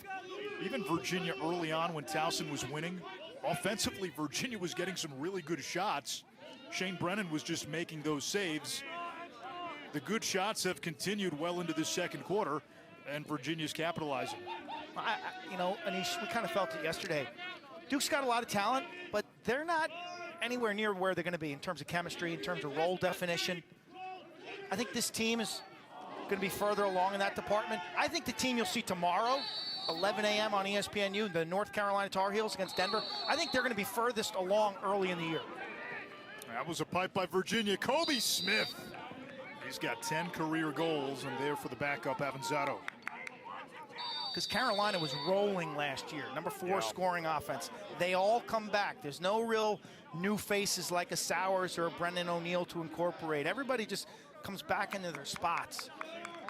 [SPEAKER 1] Even Virginia early on when Towson was winning, offensively, Virginia was getting some really good shots. Shane Brennan was just making those saves. The good shots have continued well into the second quarter, and Virginia's capitalizing.
[SPEAKER 2] You know, Anish, we kind of felt it yesterday. Duke's got a lot of talent, but they're not anywhere near where they're going to be in terms of chemistry, in terms of role definition. I think this team is going to be further along in that department. I think the team you'll see tomorrow, 11 a.m. on ESPNU, the North Carolina Tar Heels against Denver, I think they're going to be furthest along early in the year.
[SPEAKER 1] That was a pipe by Virginia. Kobe Smith. He's got 10 career goals, and there for the backup, Avanzato.
[SPEAKER 2] Because Carolina was rolling last year, number 4 scoring offense. They all come back. There's no real new faces like a Sowers or a Brendan O'Neill to incorporate. Everybody just comes back into their spots.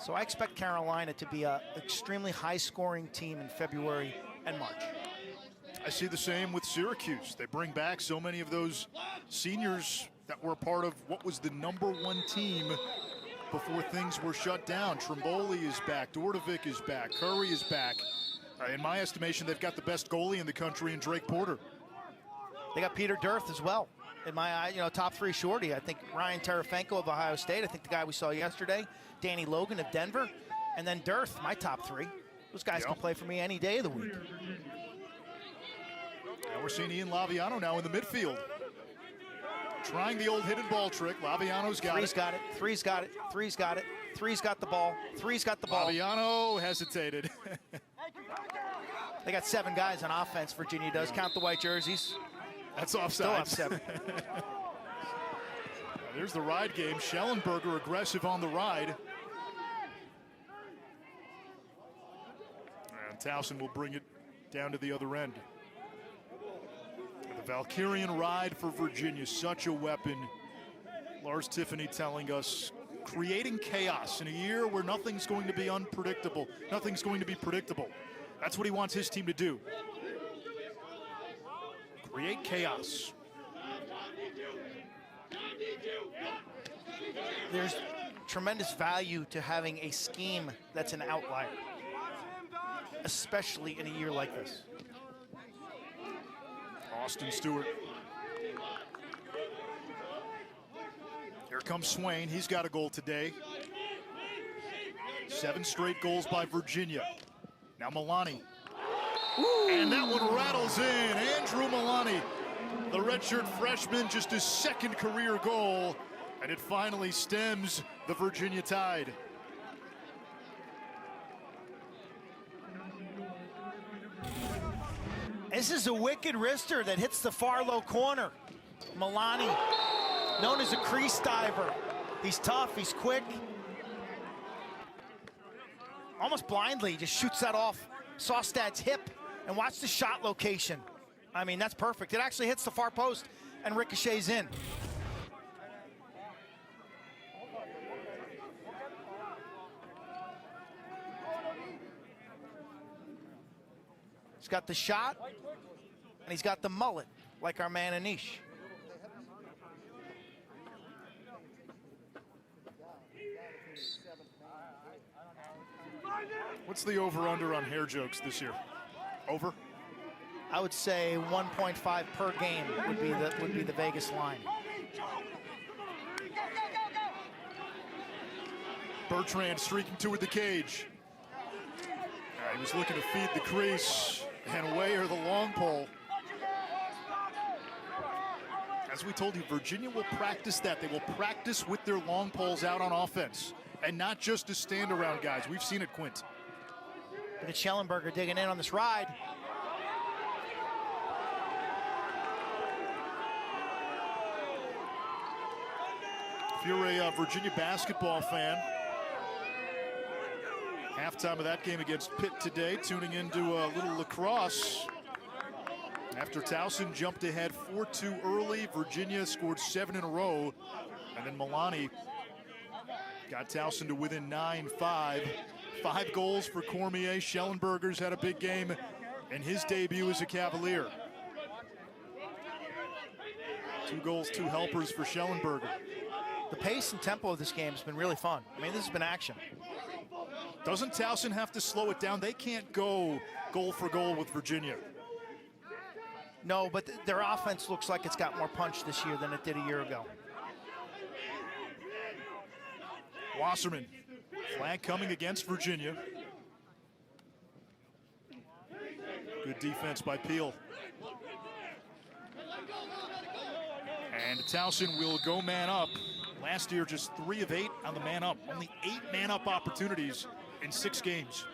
[SPEAKER 2] So I expect Carolina to be an extremely high-scoring team in February and March.
[SPEAKER 1] I see the same with Syracuse. They bring back so many of those seniors that were part of what was the #1 team before things were shut down. Trimboli is back, Dordovic is back, Curry is back. In my estimation, they've got the best goalie in the country in Drake Porter.
[SPEAKER 2] They got Peter Dirth as well. In my eye, you know, top 3 shorty. I think Ryan Terefenko of Ohio State. I think the guy we saw yesterday, Danny Logan of Denver. And then Dirth, my top 3. Those guys can play for me any day of the week.
[SPEAKER 1] And we're seeing Ian Laviano now in the midfield. Trying the old hidden ball trick. Laviano's got
[SPEAKER 2] Three's got it. Three's got it. Three's got it. Three's got the ball. Three's got the ball.
[SPEAKER 1] Laviano hesitated.
[SPEAKER 2] They got 7 guys on offense, Virginia does. Count the white jerseys.
[SPEAKER 1] That's offside.
[SPEAKER 2] Still up 7.
[SPEAKER 1] There's the ride game. Schellenberger aggressive on the ride. And Towson will bring it down to the other end. The Valkyrian ride for Virginia, such a weapon. Lars Tiffany telling us, creating chaos in a year where nothing's going to be unpredictable. Nothing's going to be predictable. That's what he wants his team to do. Create chaos.
[SPEAKER 2] There's tremendous value to having a scheme that's an outlier, especially in a year like this.
[SPEAKER 1] Austin Stewart. Here comes Swain. He's got a goal today. 7 straight goals by Virginia. Now Milani. And that one rattles in. Andrew Milani, the redshirt freshman, just his 2nd career goal. And it finally stems the Virginia Tide.
[SPEAKER 2] This is a wicked wrister that hits the far low corner. Milani, known as a crease diver. He's tough, he's quick. Almost blindly, just shoots that off Saustad's hip. And watch the shot location. I mean, that's perfect. It actually hits the far post and ricochets in. He's got the shot, and he's got the mullet, like our man Anish.
[SPEAKER 1] What's the over-under on hair jokes this year? Over?
[SPEAKER 2] I would say 1.5 per game would be the Vegas line.
[SPEAKER 1] Bertrand streaking toward the cage. He was looking to feed the crease, and Weyer the long pole. As we told you, Virginia will practice that. They will practice with their long poles out on offense, and not just to stand around guys. We've seen it, Quint.
[SPEAKER 2] Look at Schellenberger digging in on this ride.
[SPEAKER 1] If you're a Virginia basketball fan, halftime of that game against Pitt today, tuning into a little lacrosse. After Towson jumped ahead 4-2 early, Virginia scored 7 in a row, and then Milani got Towson to within 9-5. 5 goals for Cormier. Schellenberger's had a big game in his debut as a Cavalier. 2 goals, 2 helpers for Schellenberger.
[SPEAKER 2] The pace and tempo of this game has been really fun. I mean, this has been action.
[SPEAKER 1] Doesn't Towson have to slow it down? They can't go goal for goal with Virginia.
[SPEAKER 2] No, but their offense looks like it's got more punch this year than it did a year ago.
[SPEAKER 1] Wasserman, flag coming against Virginia. Good defense by Peel. And Towson will go man up. Last year, just 3 of 8 on the man up. Only 8 man up opportunities in 6 games.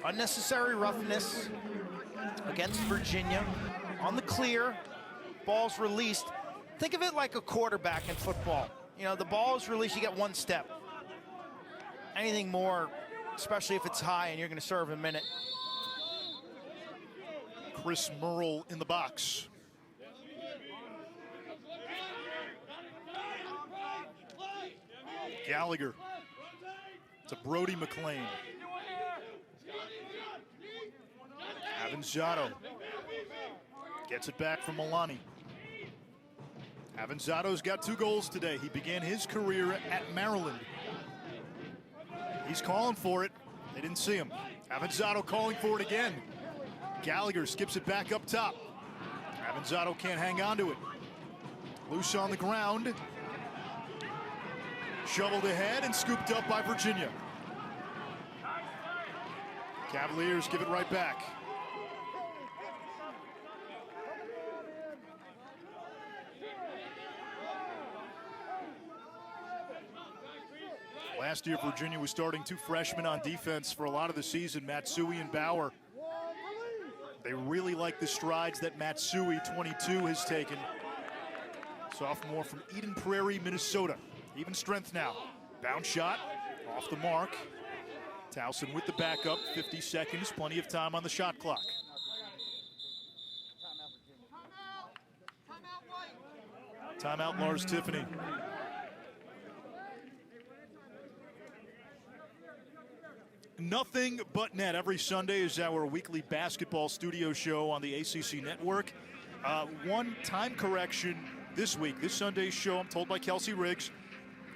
[SPEAKER 2] Unnecessary roughness against Virginia. On the clear, ball's released. Think of it like a quarterback in football. You know, the ball is released, you get 1 step. Anything more, especially if it's high and you're going to serve a minute.
[SPEAKER 1] Chris Merle in the box. Gallagher to Brody McLean. Avanzato gets it back from Milani. Avanzato's got 2 goals today. He began his career at Maryland. He's calling for it. They didn't see him. Avanzato calling for it again. Gallagher skips it back up top. Avanzato can't hang on to it. Loose on the ground. Shoveled ahead and scooped up by Virginia. Cavaliers give it right back. Last year, Virginia was starting 2 freshmen on defense for a lot of the season, Matsui and Bauer. They really like the strides that Matsui, 22, has taken. Sophomore from Eden Prairie, Minnesota. Even strength now. Bounce shot, off the mark. Towson with the backup, 50 seconds, plenty of time on the shot clock. Timeout, Lars Tiffany. Nothing But Net every Sunday is our weekly basketball studio show on the ACC Network. One time correction this week. This Sunday's show, I'm told by Kelsey Riggs,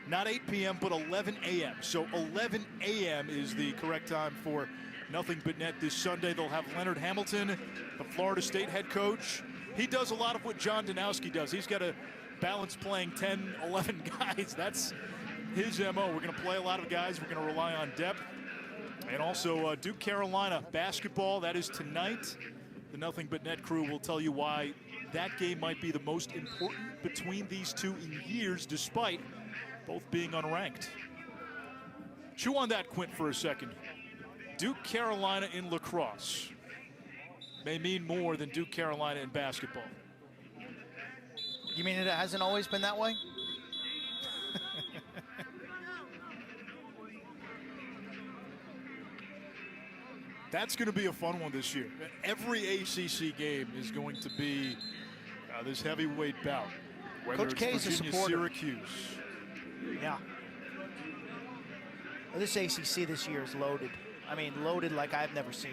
[SPEAKER 1] not 8 p.m. but 11 a.m. So 11 a.m. is the correct time for Nothing But Net this Sunday. They'll have Leonard Hamilton, the Florida State head coach. He does a lot of what John Danowski does. He's got to balance playing 10, 11 guys. That's his MO. We're going to play a lot of guys. We're going to rely on depth. And also Duke Carolina basketball. That is tonight. The Nothing But Net crew will tell you why that game might be the most important between these two in years, despite both being unranked. Chew on that, Quint, for a second. Duke Carolina in lacrosse may mean more than Duke Carolina in basketball.
[SPEAKER 2] You mean it hasn't always been that way?
[SPEAKER 1] That's going to be a fun one this year. Every ACC game is going to be this heavyweight bout. Whether
[SPEAKER 2] Coach K is a
[SPEAKER 1] Virginia,
[SPEAKER 2] supporter.
[SPEAKER 1] Syracuse.
[SPEAKER 2] Yeah. Well, this ACC this year is loaded. I mean, loaded like I've never seen.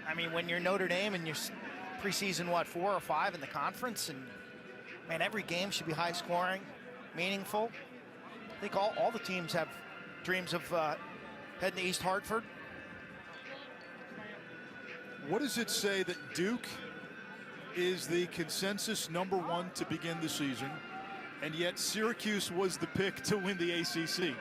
[SPEAKER 2] I mean, when you're Notre Dame and you're preseason, what, 4 or 5 in the conference, and man, every game should be high scoring, meaningful. I think all the teams have dreams of heading to East Hartford.
[SPEAKER 1] What does it say that Duke is the consensus #1 to begin the season, and yet Syracuse was the pick to win the ACC?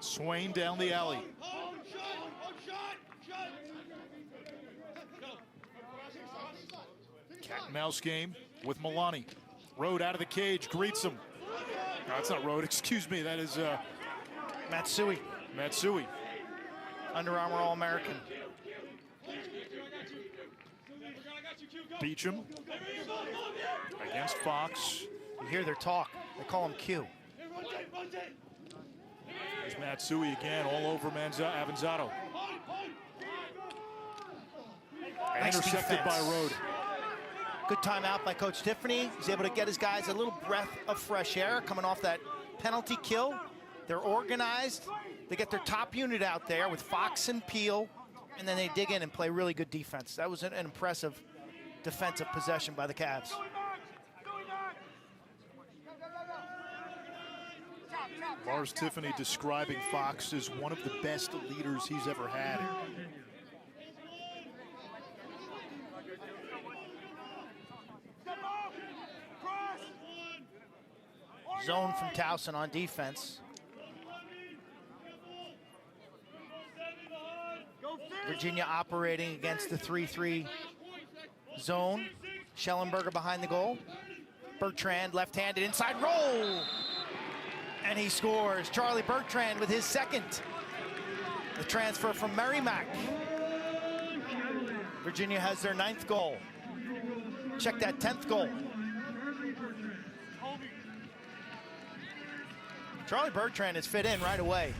[SPEAKER 1] Swain down the alley. Cat and mouse game with Milani. Rode out of the cage, greets him. No, that's not Rode, excuse me. That is
[SPEAKER 2] Matsui.
[SPEAKER 1] Matsui.
[SPEAKER 2] Under Armour All-American.
[SPEAKER 1] Beecham against Fox.
[SPEAKER 2] You hear their talk. They call him Q.
[SPEAKER 1] There's Matsui again, all over Avanzato. And
[SPEAKER 2] Nice
[SPEAKER 1] intercepted
[SPEAKER 2] defense.
[SPEAKER 1] by Rode.
[SPEAKER 2] Good timeout by Coach Tiffany. He's able to get his guys a little breath of fresh air coming off that penalty kill. They're organized. They get their top unit out there with Fox and Peel, and then they dig in and play really good defense. That was an impressive defensive possession by the Cavs.
[SPEAKER 1] Lars Tiffany describing Fox as one of the best leaders he's ever had.
[SPEAKER 2] Zone from Towson on defense. Virginia operating against the 3-3 zone. Schellenberger behind the goal. Bertrand left-handed inside roll. And he scores. Charlie Bertrand with his second. The transfer from Merrimack. Virginia has their 9th goal. Check that 10th goal. Charlie Bertrand has fit in right away.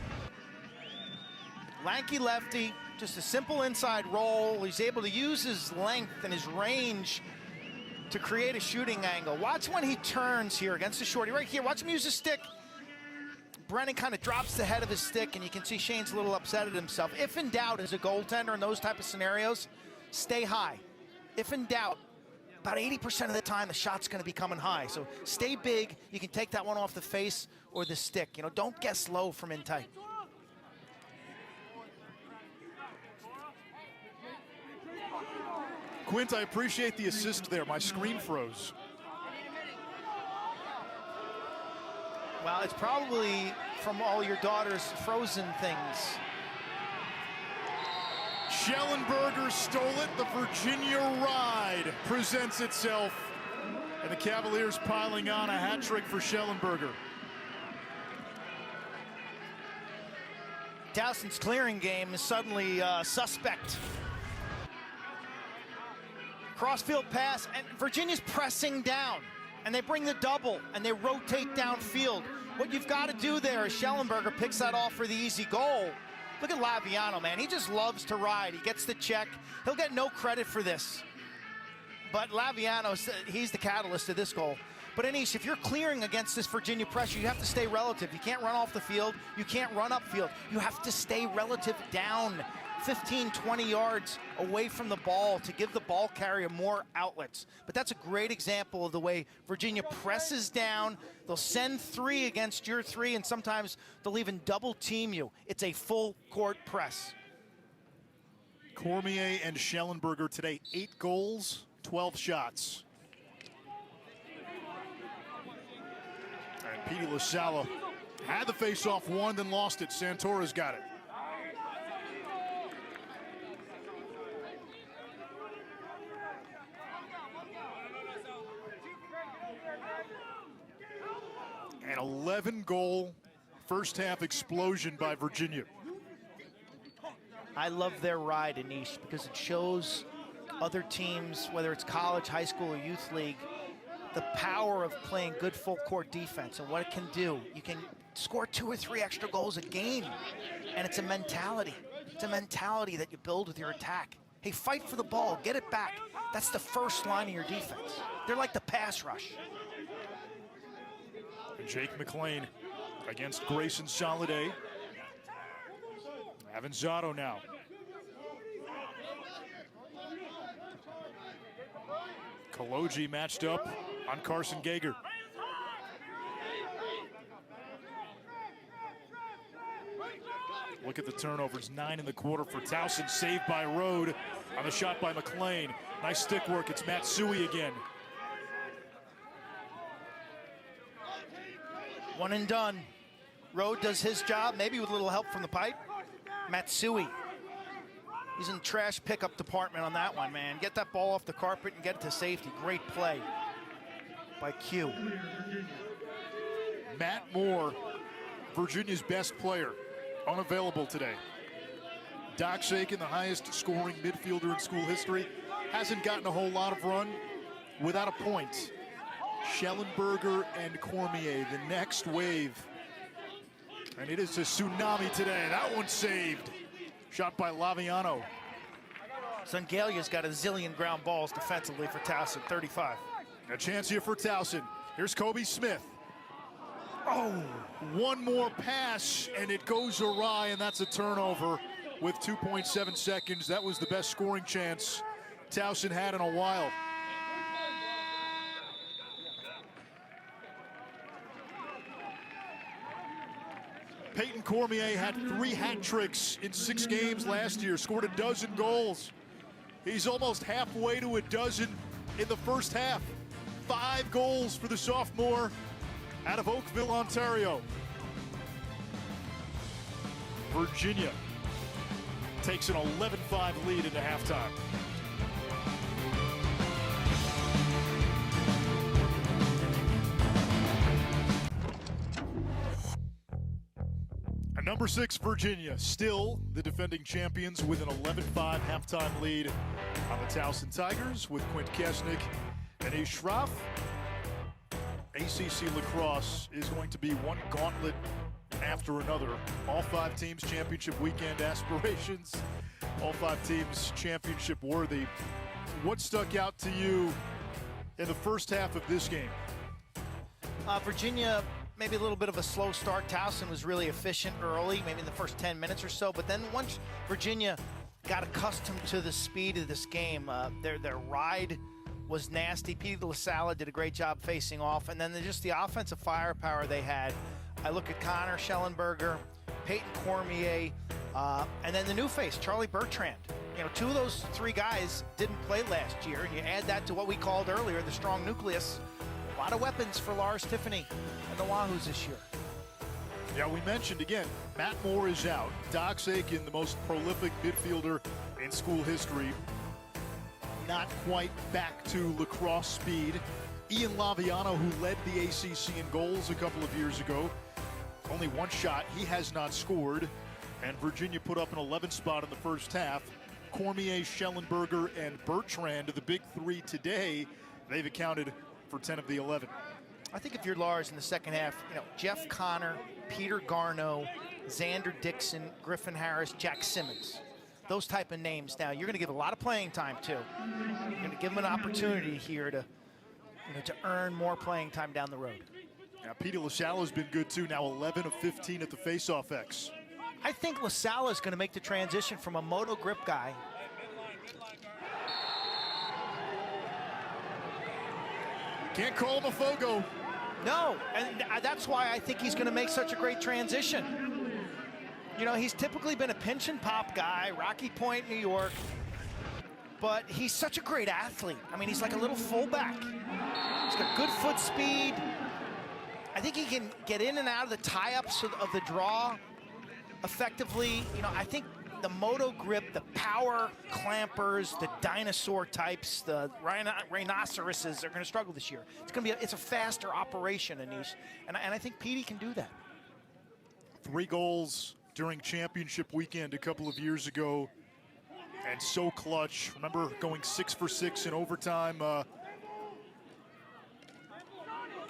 [SPEAKER 2] Lanky lefty, just a simple inside roll. He's able to use his length and his range to create a shooting angle. Watch when he turns here against the shorty. Right here, watch him use his stick. Brennan kind of drops the head of his stick, and you can see Shane's a little upset at himself. If in doubt, as a goaltender in those type of scenarios, stay high. If in doubt, about 80% of the time, the shot's going to be coming high. So stay big. You can take that one off the face or the stick. You know, don't guess low from in tight.
[SPEAKER 1] Quint, I appreciate the assist there. My screen froze.
[SPEAKER 2] Well, it's probably from all your daughter's Frozen things.
[SPEAKER 1] Schellenberger stole it. The Virginia Ride presents itself. And the Cavaliers piling on a hat trick for Schellenberger.
[SPEAKER 2] Towson's clearing game is suddenly suspect. Crossfield pass, and Virginia's pressing down. And they bring the double, and they rotate downfield. What you've got to do there is Schellenberger picks that off for the easy goal. Look at Laviano, man. He just loves to ride. He gets the check. He'll get no credit for this. But Laviano, he's the catalyst of this goal. But Anish, if you're clearing against this Virginia pressure, you have to stay relative. You can't run off the field. You can't run upfield. You have to stay relative down 15, 20 yards away from the ball to give the ball carrier more outlets. But that's a great example of the way Virginia presses down. They'll send 3 against your 3, and sometimes they'll even double team you. It's a full court press.
[SPEAKER 1] Cormier and Schellenberger today, 8 goals, 12 shots. And Petey LaSala had the face-off one, then lost it. Santora's got it. An 11-goal first-half explosion by Virginia.
[SPEAKER 2] I love their ride, Anish, because it shows other teams, whether it's college, high school, or youth league, the power of playing good full-court defense and what it can do. You can score 2 or 3 extra goals a game, and it's a mentality. It's a mentality that you build with your attack. Hey, fight for the ball, get it back. That's the first line of your defense. They're like the pass rush.
[SPEAKER 1] And Jake McLean against Grayson Soliday. Avanzato now. Kaloji matched up on Carson Gager. Look at the turnovers, 9 in the quarter for Towson, saved by Rode on the shot by McLean. Nice stick work, it's Matsui again.
[SPEAKER 2] One and done. Rode does his job, maybe with a little help from the pipe. Matsui, he's in trash pickup department on that one, man. Get that ball off the carpet and get it to safety. Great play by Q.
[SPEAKER 1] Matt Moore, Virginia's best player, unavailable today. Doc Sakin, the highest scoring midfielder in school history, hasn't gotten a whole lot of run without a point. Schellenberger and Cormier, the next wave. And it is a tsunami today. That one's saved. Shot by Laviano.
[SPEAKER 2] Zungalia's got a zillion ground balls defensively for Towson, 35.
[SPEAKER 1] A chance here for Towson. Here's Kobe Smith. Oh, one more pass, and it goes awry, and that's a turnover with 2.7 seconds. That was the best scoring chance Towson had in a while. Peyton Cormier had 3 hat tricks in 6 games last year, scored 12 goals. He's almost halfway to 12 in the first half. 5 goals for the sophomore out of Oakville, Ontario. Virginia takes an 11-5 lead into halftime. Number 6, Virginia, still the defending champions with an 11-5 halftime lead on the Towson Tigers with Quint Kesnick and Anish Shroff. ACC Lacrosse is going to be one gauntlet after another. All 5 teams championship weekend aspirations. All 5 teams championship worthy. What stuck out to you in the first half of this game?
[SPEAKER 2] Virginia, maybe a little bit of a slow start. Towson was really efficient early, maybe in the first 10 minutes or so. But then once Virginia got accustomed to the speed of this game, their ride was nasty. Petey LaSala did a great job facing off. And then just the offensive firepower they had. I look at Connor Schellenberger, Peyton Cormier, and then the new face, Charlie Bertrand. You know, 2 of those 3 guys didn't play last year. And you add that to what we called earlier, the strong nucleus. A lot of weapons for Lars Tiffany and the Wahoos this year.
[SPEAKER 1] Yeah, we mentioned again, Matt Moore is out. Doc Sakin, the most prolific midfielder in school history, not quite back to lacrosse speed. Ian Laviano, who led the ACC in goals a couple of years ago, only 1 shot. He has not scored. And Virginia put up an 11 spot in the first half. Cormier, Schellenberger, and Bertrand, the big 3 today, they've accounted for 10 of the 11.
[SPEAKER 2] I think if you're Lars in the second half, you know, Jeff Connor, Peter Garneau, Xander Dixon, Griffin Harris, Jack Simmons. Those type of names. Now, you're going to give a lot of playing time to. You're going to give them an opportunity here to to earn more playing time down the road.
[SPEAKER 1] Now, Petey LaSalle's been good too, now 11 of 15 at the faceoff X.
[SPEAKER 2] I think LaSalle is going to make the transition from a moto grip guy.
[SPEAKER 1] Can't call him a Fogo.
[SPEAKER 2] No, and that's why I think he's going to make such a great transition. You know, he's typically been a pinch and pop guy, Rocky Point, New York, but he's such a great athlete. I mean, he's like a little fullback. He's got good foot speed. I think he can get in and out of the tie-ups of the draw effectively. You know, I think the moto grip, the power clampers, the dinosaur types, the rhinoceroses are going to struggle this year. It's a faster operation, Anish, and I think Petey can do that.
[SPEAKER 1] 3 goals during championship weekend a couple of years ago, and so clutch. Remember going 6 for 6 in overtime.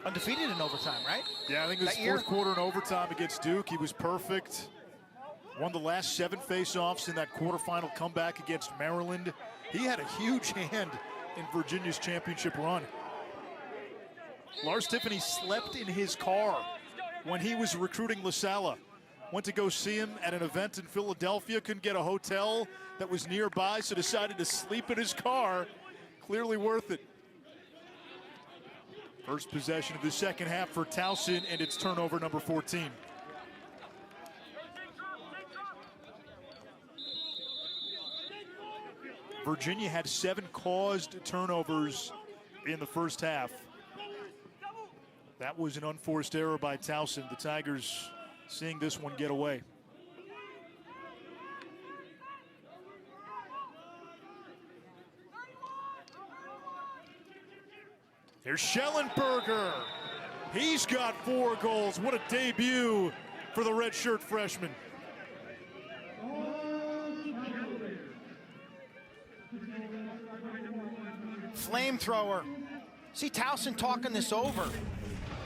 [SPEAKER 2] Undefeated in overtime, right?
[SPEAKER 1] Yeah, I think it was fourth quarter in overtime against Duke. He was perfect. Won the last 7 faceoffs in that quarterfinal comeback against Maryland. He had a huge hand in Virginia's championship run. Lars Tiffany slept in his car when he was recruiting LaSalle. Went to go see him at an event in Philadelphia, couldn't get a hotel that was nearby, so decided to sleep in his car. Clearly worth it. First possession of the second half for Towson, and it's turnover number 14. Virginia had 7 caused turnovers in the first half. That was an unforced error by Towson. The Tigers seeing this one get away. Here's Schellenberger. He's got 4 goals. What a debut for the redshirt freshman.
[SPEAKER 2] Flamethrower. See Towson talking this over.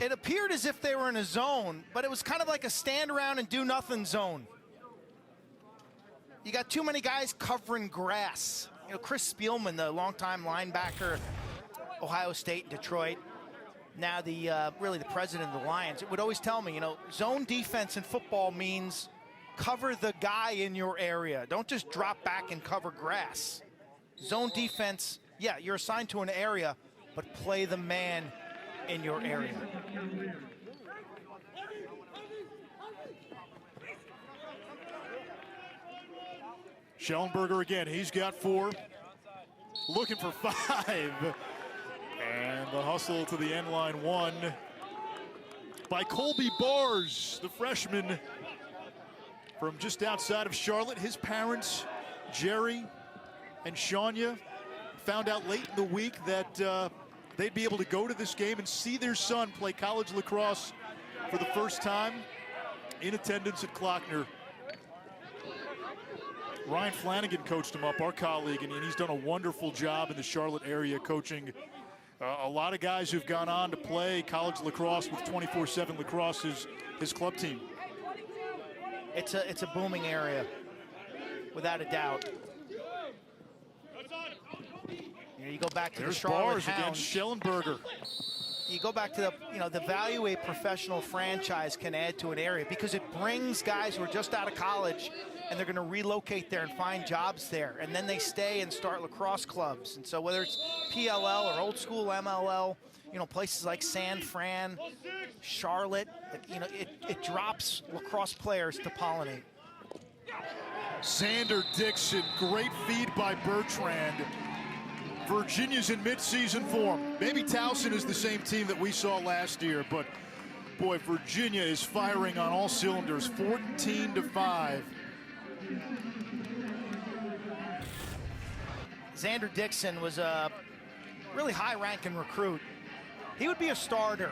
[SPEAKER 2] It appeared as if they were in a zone, but it was kind of like a stand around and do nothing zone. You got too many guys covering grass. You know, Chris Spielman, the longtime linebacker, Ohio State and Detroit, now really the president of the Lions, it would always tell me, you know, zone defense in football means cover the guy in your area. Don't just drop back and cover grass. Zone defense, yeah, you're assigned to an area, but play the man in your area.
[SPEAKER 1] Schellenberger again, he's got 4. Looking for 5. And the hustle to the end line won by Colby Bars, the freshman from just outside of Charlotte. His parents, Jerry and Shania, found out late in the week that they'd be able to go to this game and see their son play college lacrosse for the first time in attendance at Klockner. Ryan Flanagan coached him up, our colleague, and he's done a wonderful job in the Charlotte area coaching a lot of guys who've gone on to play college lacrosse with 24/7 Lacrosse, his club team.
[SPEAKER 2] It's a booming area, without a doubt. You go back to
[SPEAKER 1] There's
[SPEAKER 2] the Charlotte
[SPEAKER 1] Bars
[SPEAKER 2] Hounds.
[SPEAKER 1] against Schellenberger.
[SPEAKER 2] You go back to the value a professional franchise can add to an area, because it brings guys who are just out of college and they're going to relocate there and find jobs there, and then they stay and start lacrosse clubs. And so whether it's PLL or old school MLL, you know, places like San Fran, Charlotte, you know, it drops lacrosse players to pollinate.
[SPEAKER 1] Xander Dixon, great feed by Bertrand. Virginia's in midseason form. Maybe Towson is the same team that we saw last year, but boy, Virginia is firing on all cylinders. 14-5.
[SPEAKER 2] Xander Dixon was a really high-ranking recruit. He would be a starter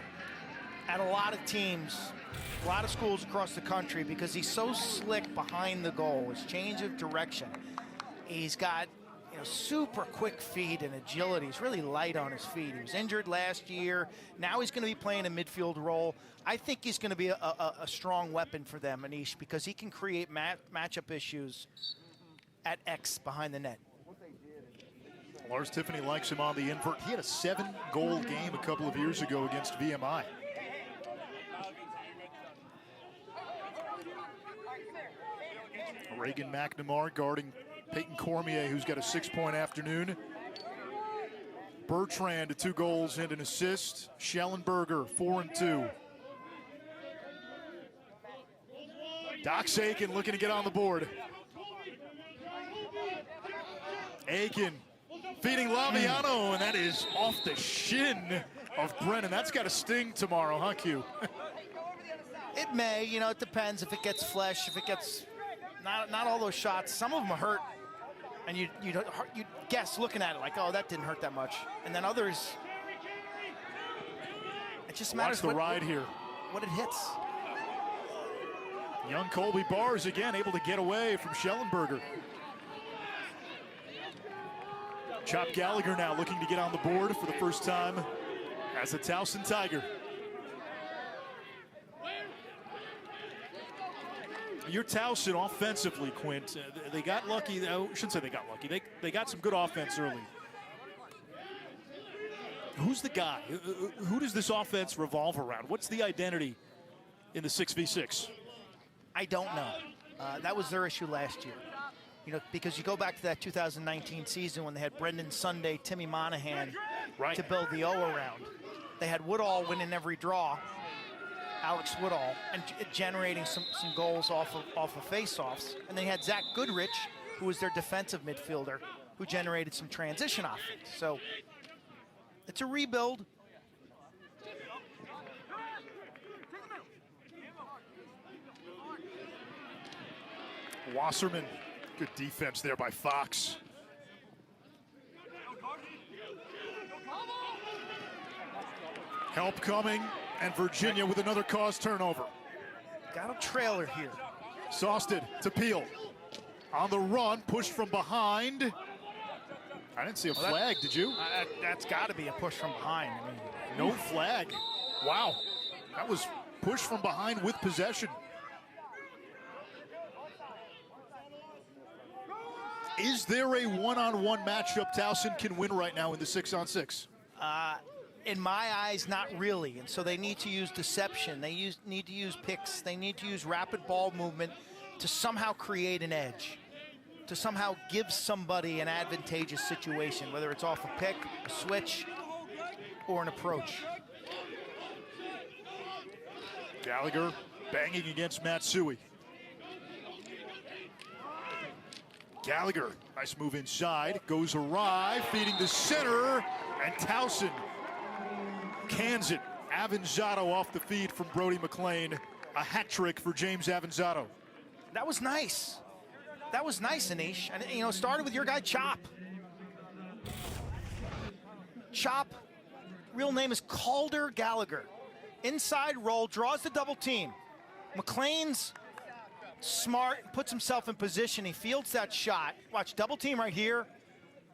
[SPEAKER 2] at a lot of teams, a lot of schools across the country, because he's so slick behind the goal. His change of direction. He's got, you know, super quick feet and agility. He's really light on his feet. He was injured last year. Now he's going to be playing a midfield role. I think he's going to be a strong weapon for them, Anish, because he can create matchup issues at X behind the net.
[SPEAKER 1] Lars Tiffany likes him on the invert. He had a 7-goal game a couple of years ago against VMI. Reagan McNamara guarding Peyton Cormier, who's got a 6-point afternoon. Bertrand, 2 goals and an assist. Schellenberger, 4 and 2. Dox Aiken looking to get on the board. Aiken feeding Laviano, and that is off the shin of Brennan. That's got to sting tomorrow, huh, Q?
[SPEAKER 2] It may, you know, it depends if it gets flesh, if it gets not all those shots. Some of them hurt, and you guess looking at it like, oh, that didn't hurt that much. And then others, it just matters
[SPEAKER 1] Watch the ride here.
[SPEAKER 2] What it hits.
[SPEAKER 1] Young Colby Bars again able to get away from Schellenberger. Chop Gallagher now looking to get on the board for the first time as a Towson Tiger. Your Towson offensively, Quint, they got lucky. I shouldn't say they got lucky. They got some good offense early. Who's the guy? Who does this offense revolve around? What's the identity in the 6v6?
[SPEAKER 2] I don't know. That was their issue last year. You know, because you go back to that 2019 season when they had Brendan Sunday, Timmy Monahan to build the O around. They had Woodall winning every draw, Alex Woodall, and generating some goals off of face-offs. And they had Zach Goodrich, who was their defensive midfielder, who generated some transition offense. So it's a rebuild.
[SPEAKER 1] Wasserman, good defense there by Fox. Help coming, and Virginia with another cause turnover.
[SPEAKER 2] Got a trailer here.
[SPEAKER 1] Sausted to Peel. On the run, pushed from behind. I didn't see a flag, did you?
[SPEAKER 2] That's got to be a push from behind. I mean,
[SPEAKER 1] no flag. Wow, that was push from behind with possession. Is there a one-on-one matchup Towson can win right now in the 6-on-6?
[SPEAKER 2] In my eyes, not really. And so they need to use deception. They need to use picks. They need to use rapid ball movement to somehow create an edge, to somehow give somebody an advantageous situation, whether it's off a pick, a switch, or an approach.
[SPEAKER 1] Gallagher banging against Matsui. Gallagher, nice move inside, goes awry, feeding the center, and Towson cans it. Avanzato off the feed from Brody McLean. A hat trick for James Avanzato.
[SPEAKER 2] That was nice. That was nice, Anish. And, you know, started with your guy, Chop. Chop, real name is Calder Gallagher. Inside roll, draws the double team. McLean's smart, puts himself in position. He fields that shot. Watch, double team right here.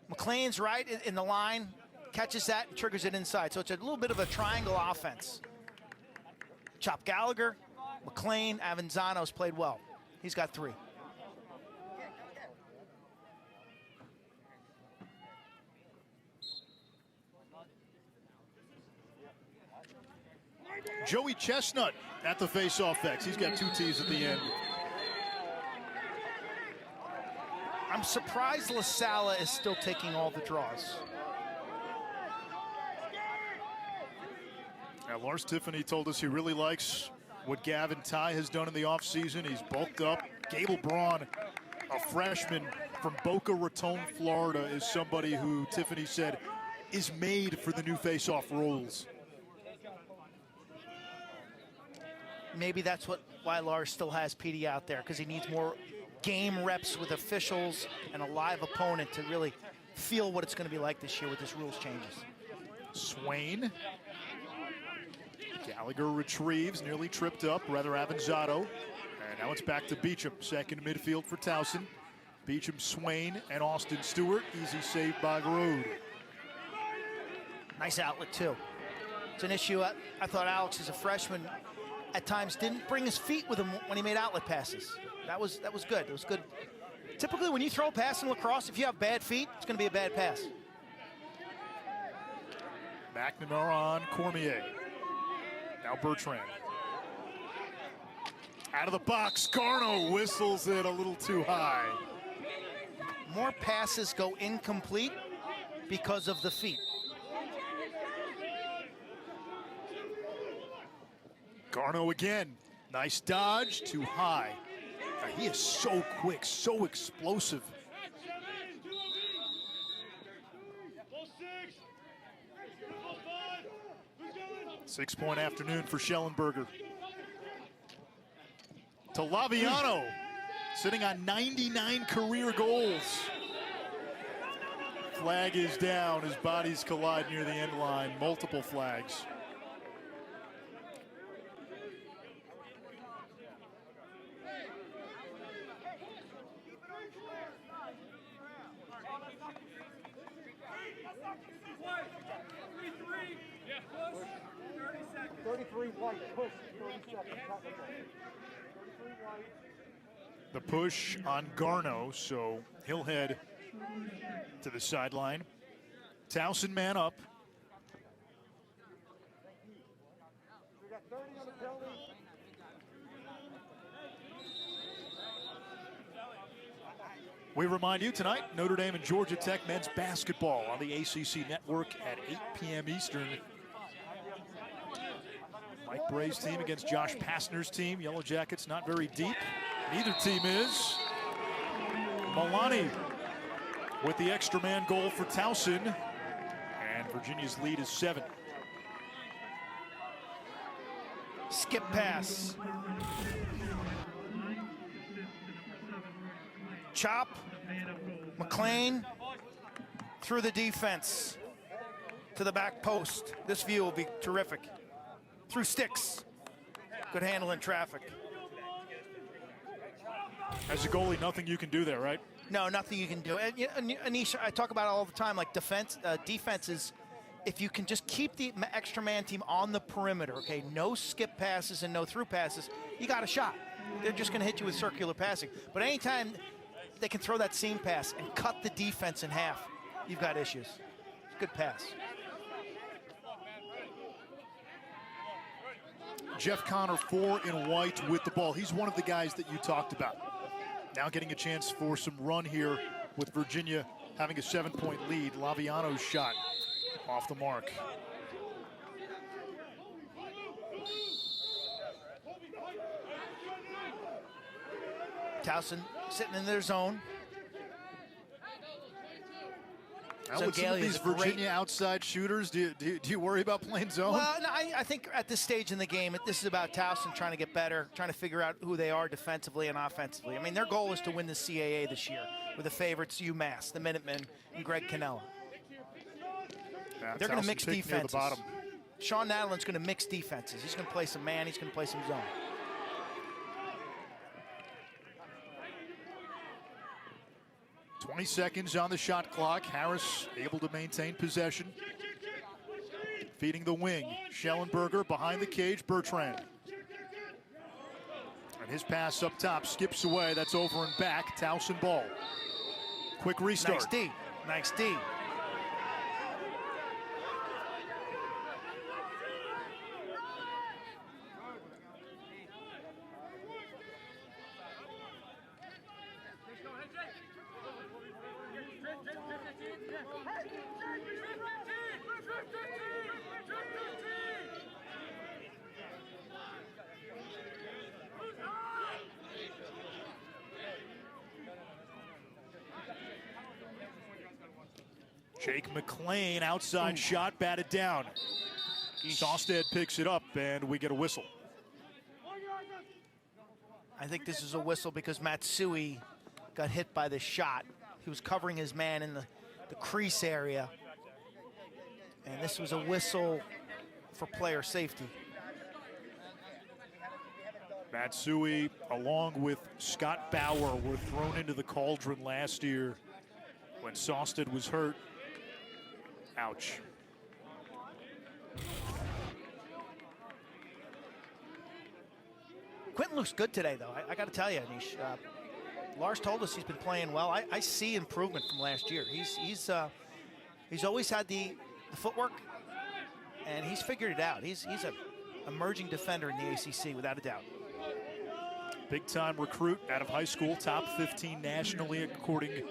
[SPEAKER 2] McLean's right in the line, catches that and triggers it inside. So it's a little bit of a triangle offense. Chop Gallagher, McLean, Avanzano's played well. He's got 3.
[SPEAKER 1] Joey Chestnut at the face-off X. He's got 2 T's at the end.
[SPEAKER 2] I'm surprised LaSala is still taking all the draws.
[SPEAKER 1] Now, Lars Tiffany told us he really likes what Gavin Ty has done in the offseason. He's bulked up. Gable Braun, a freshman from Boca Raton, Florida, is somebody who Tiffany said is made for the new face-off roles.
[SPEAKER 2] Maybe that's why Lars still has PD out there, because he needs more game reps with officials and a live opponent to really feel what it's going to be like this year with this rules changes.
[SPEAKER 1] Swain. Gallagher retrieves, nearly tripped up, rather Avanzato. And now it's back to Beecham, second midfield for Towson. Beecham, Swain, and Austin Stewart. Easy save by Garode.
[SPEAKER 2] Nice outlet, too. It's an issue. I thought Alex, as a freshman, at times didn't bring his feet with him when he made outlet passes. That was good. It was good. Typically, when you throw a pass in lacrosse, if you have bad feet, it's going to be a bad pass.
[SPEAKER 1] McNamara on Cormier. Now Bertrand. Out of the box, Garno whistles it a little too high.
[SPEAKER 2] More passes go incomplete because of the feet.
[SPEAKER 1] Garno again. Nice dodge, too high. He is so quick, so explosive. 6-point afternoon for Schellenberger. To Laviano, sitting on 99 career goals. Flag is down as bodies collide near the end line. Multiple flags. The push on Garno, so he'll head to the sideline. Towson man up. We remind you tonight, Notre Dame and Georgia Tech men's basketball on the ACC Network at 8 p.m. Eastern. Mike Bray's team against Josh Pastner's team. Yellow Jackets not very deep. Neither team is. Milani with the extra man goal for Towson. And Virginia's lead is 7.
[SPEAKER 2] Skip pass. Chop. McLean through the defense to the back post. This view will be terrific. Through sticks. Good handle in traffic.
[SPEAKER 1] As a goalie, nothing you can do there, right?
[SPEAKER 2] No, nothing you can do. And Anish, I talk about it all the time, like defenses, if you can just keep the extra man team on the perimeter, okay, no skip passes and no through passes, you got a shot. They're just going to hit you with circular passing. But anytime they can throw that seam pass and cut the defense in half, you've got issues. Good pass.
[SPEAKER 1] Jeff Connor, 4 in white with the ball. He's one of the guys that you talked about. Now getting a chance for some run here with Virginia having a 7-point lead. Laviano's shot off the mark.
[SPEAKER 2] Towson sitting in their zone.
[SPEAKER 1] So with some of these Virginia outside shooters, do you worry about playing zone?
[SPEAKER 2] Well, no, I think at this stage in the game, this is about Towson trying to get better, trying to figure out who they are defensively and offensively. I mean, their goal is to win the CAA this year with the favorites, UMass, the Minutemen, and Greg Cannella.
[SPEAKER 1] Yeah,
[SPEAKER 2] they're going to mix defenses.
[SPEAKER 1] The bottom.
[SPEAKER 2] Sean Nadelin's going to mix defenses. He's going to play some man. He's going to play some zone.
[SPEAKER 1] Seconds on the shot clock. Harris able to maintain possession. Feeding the wing. Schellenberger behind the cage. Bertrand. And his pass up top skips away. That's over and back. Towson ball. Quick restart.
[SPEAKER 2] Nice D. Nice D.
[SPEAKER 1] Jake McLean, outside shot, batted down. Sawstead picks it up, and we get a whistle.
[SPEAKER 2] I think this is a whistle because Matsui got hit by the shot. He was covering his man in the crease area. And this was a whistle for player safety.
[SPEAKER 1] Matsui, along with Scott Bauer, were thrown into the cauldron last year when Sawstead was hurt. Ouch.
[SPEAKER 2] Quentin looks good today, though. I got to tell you, Anish. Lars told us he's been playing well. I see improvement from last year. He's always had the footwork. and he's figured it out. He's an emerging defender in the ACC, without a doubt.
[SPEAKER 1] Big-time recruit out of high school, top 15 nationally according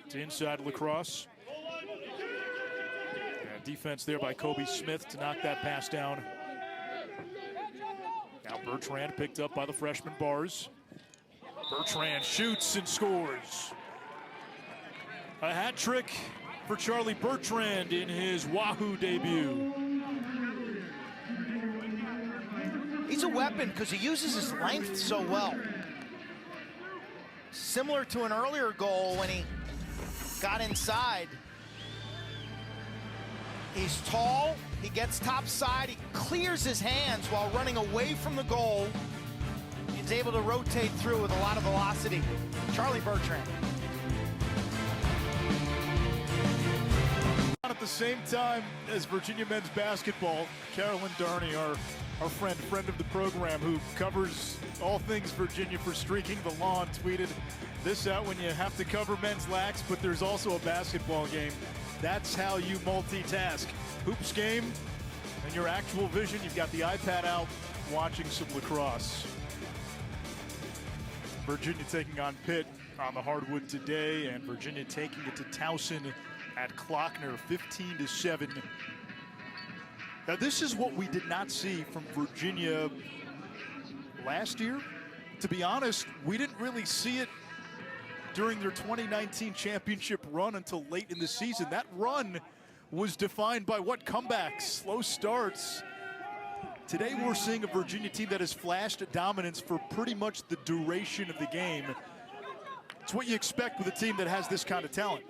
[SPEAKER 1] to Inside Lacrosse. And defense there by Kobe Smith to knock that pass down. Now Bertrand picked up by the freshman Bars. Bertrand shoots and scores. A hat trick for Charlie Bertrand in his Wahoo debut.
[SPEAKER 2] He's a weapon because he uses his length so well. Similar to an earlier goal when he got inside. He's tall, he gets top side, he clears his hands while running away from the goal. He's able to rotate through with a lot of velocity. Charlie Bertrand.
[SPEAKER 1] At the same time as Virginia men's basketball, Carolyn Darney, our friend of the program who covers all things Virginia for Streaking the Lawn, tweeted this out: when you have to cover men's lax, but there's also a basketball game. That's how you multitask. Hoops game and your actual vision. You've got the iPad out watching some lacrosse. Virginia taking on Pitt on the hardwood today, and Virginia taking it to Towson at Klockner, 15-7. Now, this is what we did not see from Virginia last year. To be honest, we didn't really see it during their 2019 championship run until late in the season. That run was defined by what? Comebacks, slow starts. Today we're seeing a Virginia team that has flashed dominance for pretty much the duration of the game. It's what you expect with a team that has this kind of talent.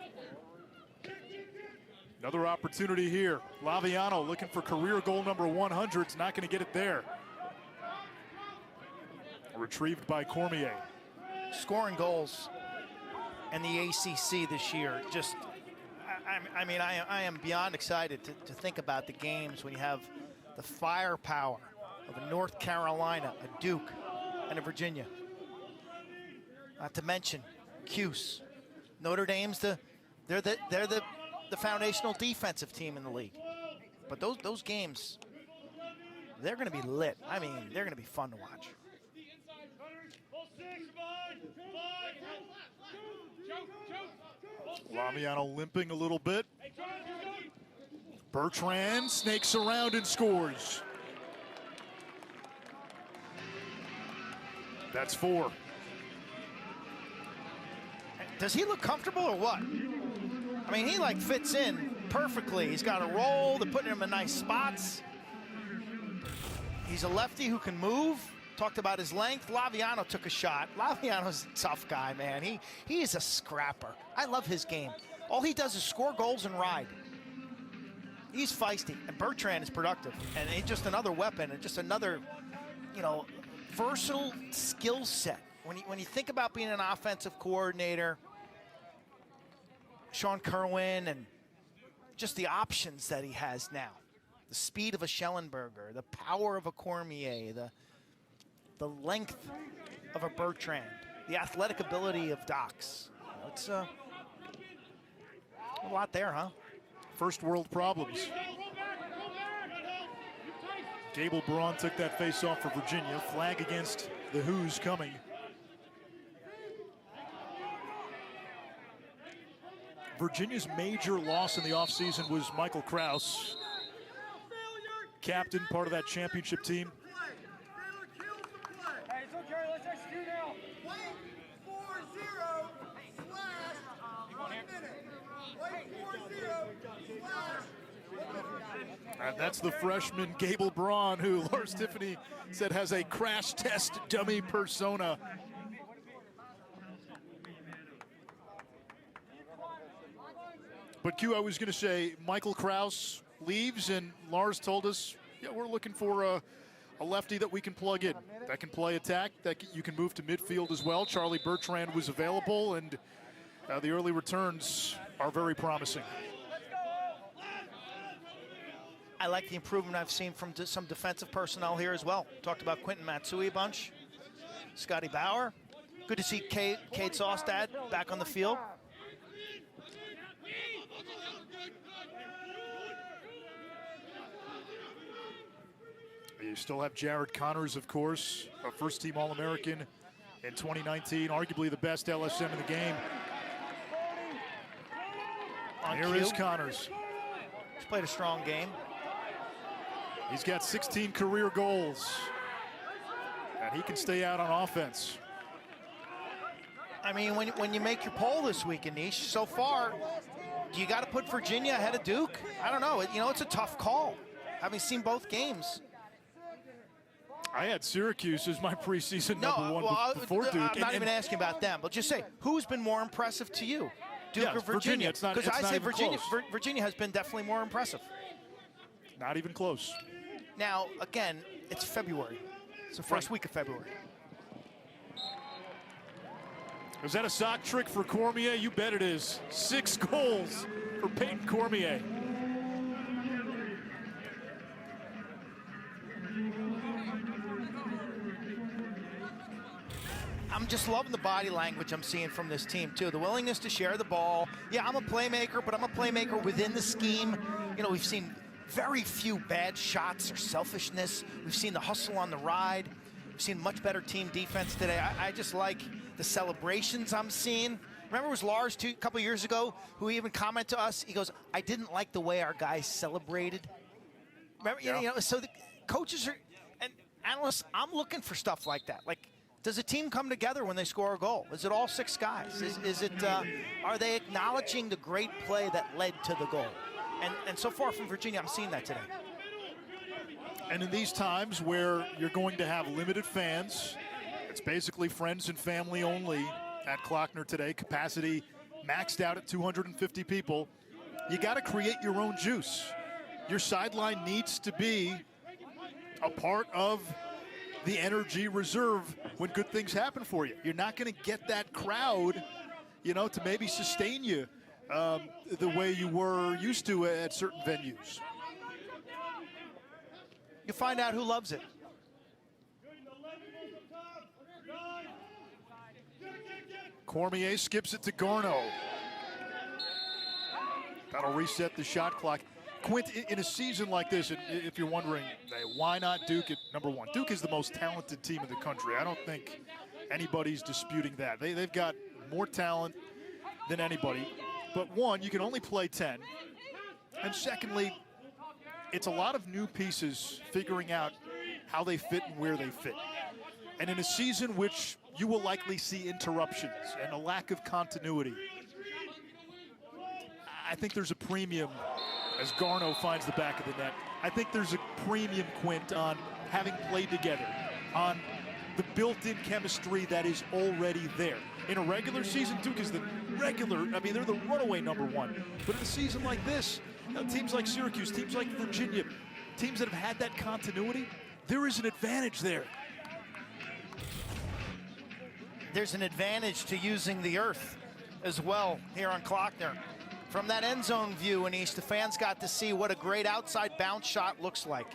[SPEAKER 1] Another opportunity here. Laviano looking for career goal number 100. It's not going to get it there. Retrieved by Cormier.
[SPEAKER 2] Scoring goals in the ACC this year. Just, I am beyond excited to think about the games when you have the firepower of a North Carolina, a Duke, and a Virginia. Not to mention Cuse. Notre Dame's they're the foundational defensive team in the league. But those games, they're going to be lit. I mean, they're going to be fun to watch.
[SPEAKER 1] Laviano limping a little bit. Bertrand snakes around and scores. That's 4.
[SPEAKER 2] Does he look comfortable or what? I mean, he like fits in perfectly. He's got a roll. They're putting him in nice spots. He's a lefty who can move. Talked about his length. Laviano took a shot. Laviano's a tough guy, man. He is a scrapper. I love his game. All he does is score goals and ride. He's feisty, and Bertrand is productive. And he's just another weapon, and just another, versatile skill set. When you think about being an offensive coordinator, Sean Kerwin, and just the options that he has now. The speed of a Schellenberger, the power of a Cormier, the length of a Bertrand, the athletic ability of Dox. It's a lot there, huh?
[SPEAKER 1] First world problems. Gable Braun took that face off for Virginia. Flag against the Who's coming. Virginia's major loss in the offseason was Michael Krause. Captain, part of that championship team. And that's the freshman Gable Braun, who Lars Tiffany said has a crash test dummy persona. But Q, I was going to say, Michael Krause leaves, and Lars told us, yeah, we're looking for a lefty that we can plug in, that can play attack, that you can move to midfield as well. Charlie Bertrand was available, and the early returns are very promising.
[SPEAKER 2] I like the improvement I've seen from some defensive personnel here as well. Talked about Quentin Matsui a bunch. Scotty Bauer. Good to see Kate Saustad back on the field.
[SPEAKER 1] You still have Jared Connors, of course, a first-team All-American in 2019, arguably the best LSM in the game. Here is Connors.
[SPEAKER 2] He's played a strong game.
[SPEAKER 1] He's got 16 career goals, and he can stay out on offense.
[SPEAKER 2] I mean, when you make your poll this week, Anish, so far, do you got to put Virginia ahead of Duke? I don't know. You know, it's a tough call, having seen both games.
[SPEAKER 1] I had Syracuse as my preseason number one before Duke.
[SPEAKER 2] I'm not even asking about them, but just say, who's been more impressive to you, Duke or Virginia? Because I say Virginia has been definitely more impressive.
[SPEAKER 1] Not even close.
[SPEAKER 2] Now, again, it's February. It's the first week of February.
[SPEAKER 1] Is that a sock trick for Cormier? You bet it is. 6 goals for Peyton Cormier.
[SPEAKER 2] I'm just loving the body language I'm seeing from this team, too. The willingness to share the ball. Yeah, I'm a playmaker, but I'm a playmaker within the scheme. You know, we've seen very few bad shots or selfishness. We've seen the hustle on the ride. We've seen much better team defense today. I just like the celebrations I'm seeing. Remember it was Lars a couple years ago who even commented to us, he goes, I didn't like the way our guys celebrated. Remember, you know, so the coaches are, and analysts, I'm looking for stuff like that. Like, does a team come together when they score a goal? Is it all 6 guys? Is it, are they acknowledging the great play that led to the goal? And so far from Virginia, I'm seeing that today.
[SPEAKER 1] And in these times where you're going to have limited fans, it's basically friends and family only at Klockner today. Capacity maxed out at 250 people. You got to create your own juice. Your sideline needs to be a part of the energy reserve when good things happen for you. You're not going to get that crowd, you know, to maybe sustain you the way you were used to at certain venues.
[SPEAKER 2] You find out who loves it.
[SPEAKER 1] Cormier skips it to Garneau. That'll reset the shot clock. Quint, in a season like this, if you're wondering, why not Duke at number 1? Duke is the most talented team in the country. I don't think anybody's disputing that. They've got more talent than anybody. But one, you can only play 10. And secondly, it's a lot of new pieces figuring out how they fit and where they fit. And in a season which you will likely see interruptions and a lack of continuity, I think there's a premium as Garneau finds the back of the net. I think there's a premium, Quint, on having played together, on the built-in chemistry that is already there. In a regular season, Duke is the they're the runaway number 1. But in a season like this, you know, teams like Syracuse, teams like Virginia, teams that have had that continuity, there is an advantage there.
[SPEAKER 2] There's an advantage to using the earth as well here on Klockner. From that end zone view, Anish, the fans got to see what a great outside bounce shot looks like.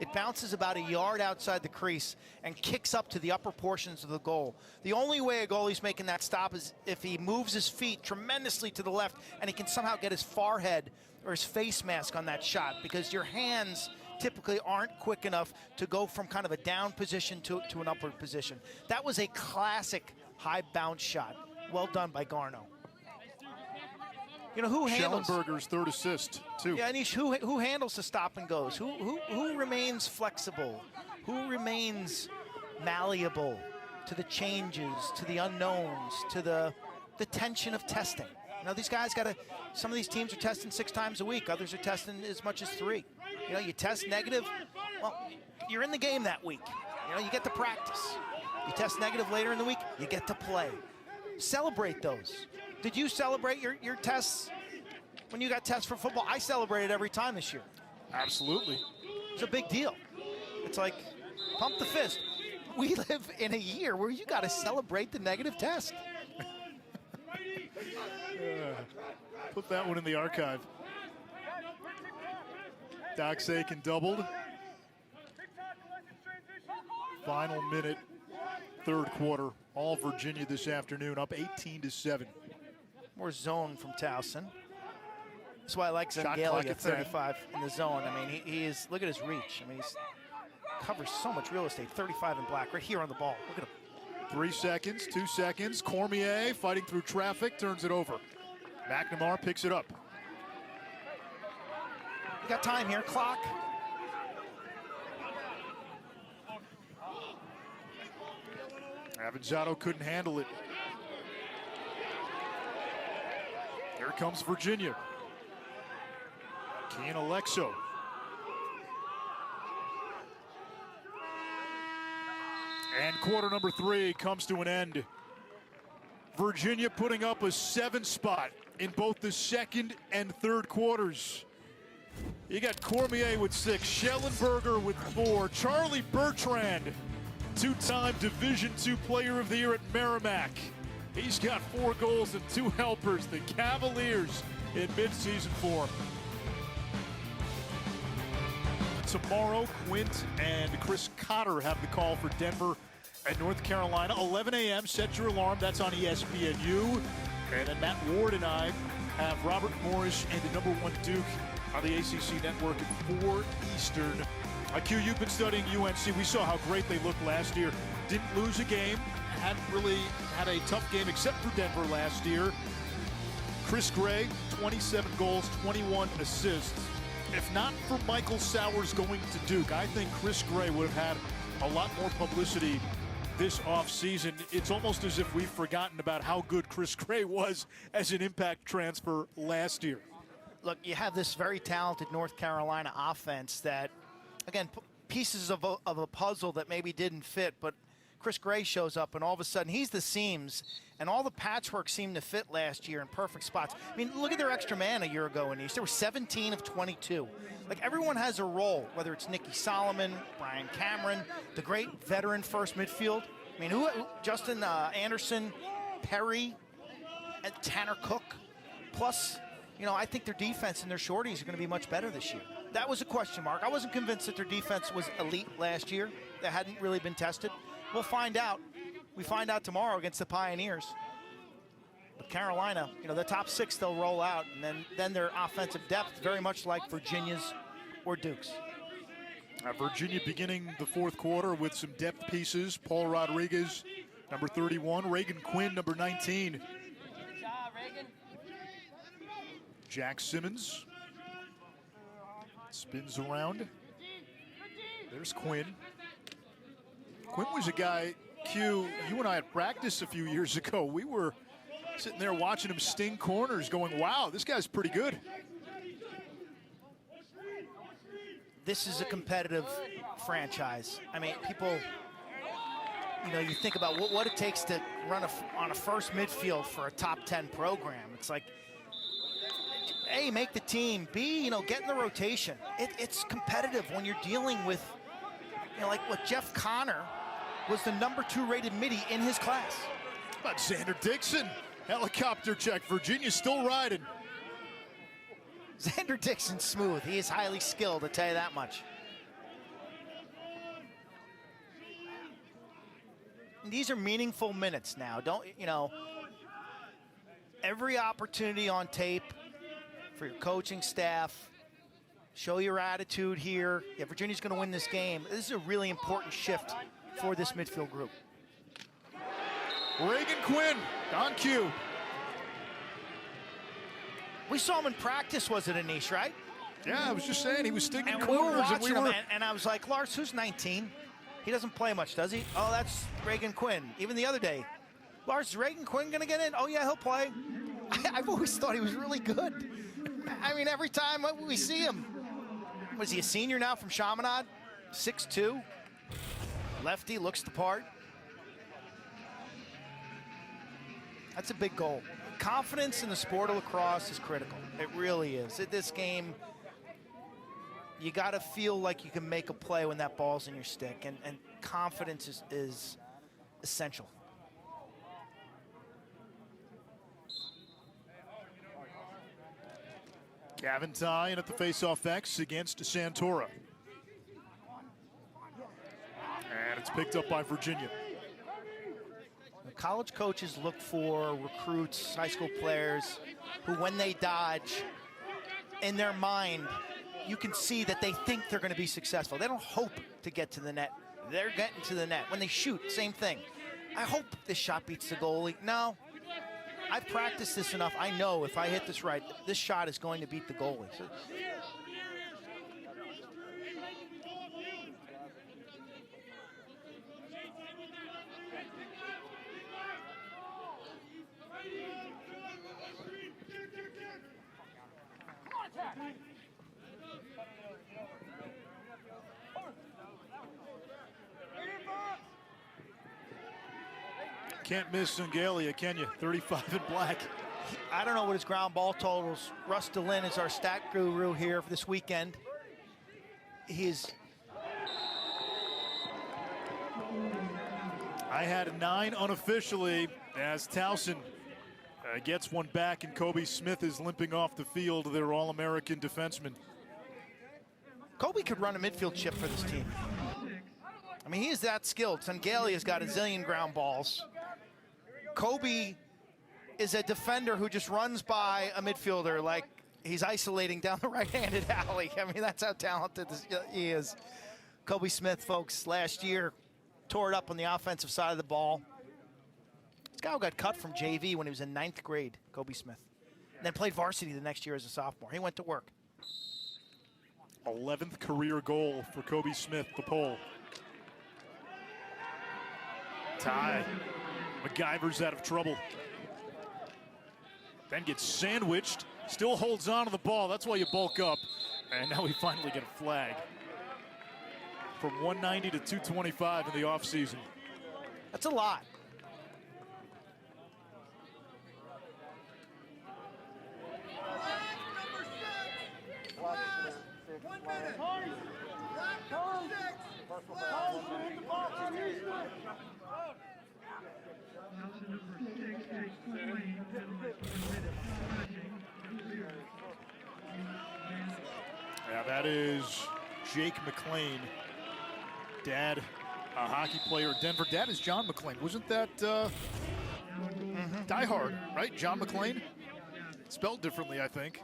[SPEAKER 2] It bounces about a yard outside the crease and kicks up to the upper portions of the goal. The only way a goalie's making that stop is if he moves his feet tremendously to the left and he can somehow get his forehead or his face mask on that shot, because your hands typically aren't quick enough to go from kind of a down position to an upward position. That was a classic high bounce shot. Well done by Garneau. You know, who handles
[SPEAKER 1] Schellenberger's third assist, too.
[SPEAKER 2] Yeah, Anish, who handles the stop and goes? Who remains flexible? Who remains malleable to the changes, to the unknowns, to the tension of testing? You know, these guys some of these teams are testing 6 times a week. Others are testing as much as 3. You know, you test negative, well, you're in the game that week. You know, you get to practice. You test negative later in the week, you get to play. Celebrate those. Did you celebrate your tests when you got tests for football? I celebrated every time this year.
[SPEAKER 1] Absolutely.
[SPEAKER 2] It's a big deal. It's like, pump the fist. We live in a year where you got to celebrate the negative test.
[SPEAKER 1] Put that one in the archive. Dox Aiken doubled. Final minute, third quarter. All Virginia this afternoon, up 18-7.
[SPEAKER 2] More zone from Towson. That's why I like Zengalia at 35 in the zone. I mean, he is, look at his reach. I mean, covers so much real estate. 35 in black right here on the ball. Look at him.
[SPEAKER 1] 3 seconds, 2 seconds. Cormier fighting through traffic, turns it over. McNamara picks it up.
[SPEAKER 2] You got time here, clock.
[SPEAKER 1] Avanzato couldn't handle it. Here comes Virginia. Kean Alexo. And quarter number 3 comes to an end. Virginia putting up a 7 spot in both the second and third quarters. You got Cormier with 6, Schellenberger with 4, Charlie Bertrand, 2-time Division II Player of the Year at Merrimack. He's got 4 goals and 2 helpers. The Cavaliers in midseason form. Tomorrow, Quint and Chris Cotter have the call for Denver and North Carolina. 11 a.m., set your alarm. That's on ESPNU. And then Matt Ward and I have Robert Morris and the #1 Duke on the ACC Network at 4 Eastern. Q, you've been studying UNC. We saw how great they looked last year. Didn't lose a game. Hadn't really had a tough game except for Denver last year. Chris Gray, 27 goals, 21 assists. If not for Michael Sowers going to Duke, I think Chris Gray would have had a lot more publicity this offseason. It's almost as if we've forgotten about how good Chris Gray was as an impact transfer last year.
[SPEAKER 2] Look, you have this very talented North Carolina offense that, again, pieces of a puzzle that maybe didn't fit, but Chris Gray shows up, and all of a sudden he's the seams, and all the patchwork seemed to fit last year in perfect spots. I mean, look at their extra man a year ago in East. There were 17 of 22. Like, everyone has a role, whether it's Nicky Solomon, Brian Cameron, the great veteran first midfield. I mean, Justin Anderson, Perry, and Tanner Cook. Plus, you know, I think their defense and their shorties are going to be much better this year. That was a question mark. I wasn't convinced that their defense was elite last year. That hadn't really been tested. We'll find out. We find out tomorrow against the Pioneers. But Carolina, you know, the top 6 they'll roll out, and then their offensive depth, very much like Virginia's or Duke's.
[SPEAKER 1] Virginia beginning the fourth quarter with some depth pieces. Paul Rodriguez, number 31. Reagan Quinn, number 19.
[SPEAKER 3] Good job, Reagan.
[SPEAKER 1] Jack Simmons spins around. There's Quinn. Quinn was a guy, Q, you and I had practice a few years ago. We were sitting there watching him sting corners going, wow, this guy's pretty good.
[SPEAKER 2] This is a competitive franchise. I mean, people, you know, you think about what it takes to run on a first midfield for a top 10 program. It's like, A, make the team. B, you know, get in the rotation. It's competitive when you're dealing with, you know, like what Jeff Connor was the number 2 rated midi in his class.
[SPEAKER 1] How about Xander Dixon? Helicopter check. Virginia's still riding.
[SPEAKER 2] Xander Dixon's smooth. He is highly skilled, I'll tell you that much. And these are meaningful minutes now. Don't, you know, every opportunity on tape for your coaching staff, show your attitude here. Yeah, Virginia's going to win this game. This is a really important shift for this midfield group.
[SPEAKER 1] Reagan Quinn on cue.
[SPEAKER 2] We saw him in practice, was it, Anish, right?
[SPEAKER 1] Yeah, I was just saying, he was sticking
[SPEAKER 2] And
[SPEAKER 1] corners.
[SPEAKER 2] we were watching
[SPEAKER 1] and
[SPEAKER 2] him, and I was like, Lars, who's 19? He doesn't play much, does he? Oh, that's Reagan Quinn. Even the other day, Lars, is Reagan Quinn going to get in? Oh, yeah, he'll play. I've always thought he was really good. I mean, every time we see him. Was he a senior now from Chaminade? 6'2". Lefty, looks the part. That's a big goal. Confidence in the sport of lacrosse is critical. It really is. At this game, you got to feel like you can make a play when that ball's in your stick, and confidence is essential.
[SPEAKER 1] Gavin Ty in at the faceoff X against Santora. And it's picked up by Virginia.
[SPEAKER 2] College coaches look for recruits, high school players, who when they dodge, in their mind, you can see that they think they're going to be successful. They don't hope to get to the net. They're getting to the net. When they shoot, same thing. I hope this shot beats the goalie. No. I've practiced this enough. I know if I hit this right, this shot is going to beat the goalie. So,
[SPEAKER 1] Can't miss Sangalia, can you? 35 in black.
[SPEAKER 2] I don't know what his ground ball totals. Russ DeLynn is our stat guru here for this weekend.
[SPEAKER 1] I had a 9 unofficially as Towson gets one back, and Kobe Smith is limping off the field. Their All-American defenseman.
[SPEAKER 2] Kobe could run a midfield chip for this team. I mean, he is that skilled. Sangalia's got a zillion ground balls. Kobe is a defender who just runs by a midfielder like he's isolating down the right-handed alley. I mean, that's how talented he is. Kobe Smith, folks, last year tore it up on the offensive side of the ball. This guy got cut from JV when he was in 9th grade, Kobe Smith. And then played varsity the next year as a sophomore. He went to work.
[SPEAKER 1] 11th career goal for Kobe Smith, the Pole. Ty. MacGyver's out of trouble. Then gets sandwiched. Still holds on to the ball. That's why you bulk up. And now we finally get a flag. From 190 to 225 in the offseason.
[SPEAKER 2] That's a lot.
[SPEAKER 1] Yeah, that is Jake McLean. Dad, a hockey player at Denver. Dad is John McLean. Wasn't that Die Hard, right? John McLean? Spelled differently, I think.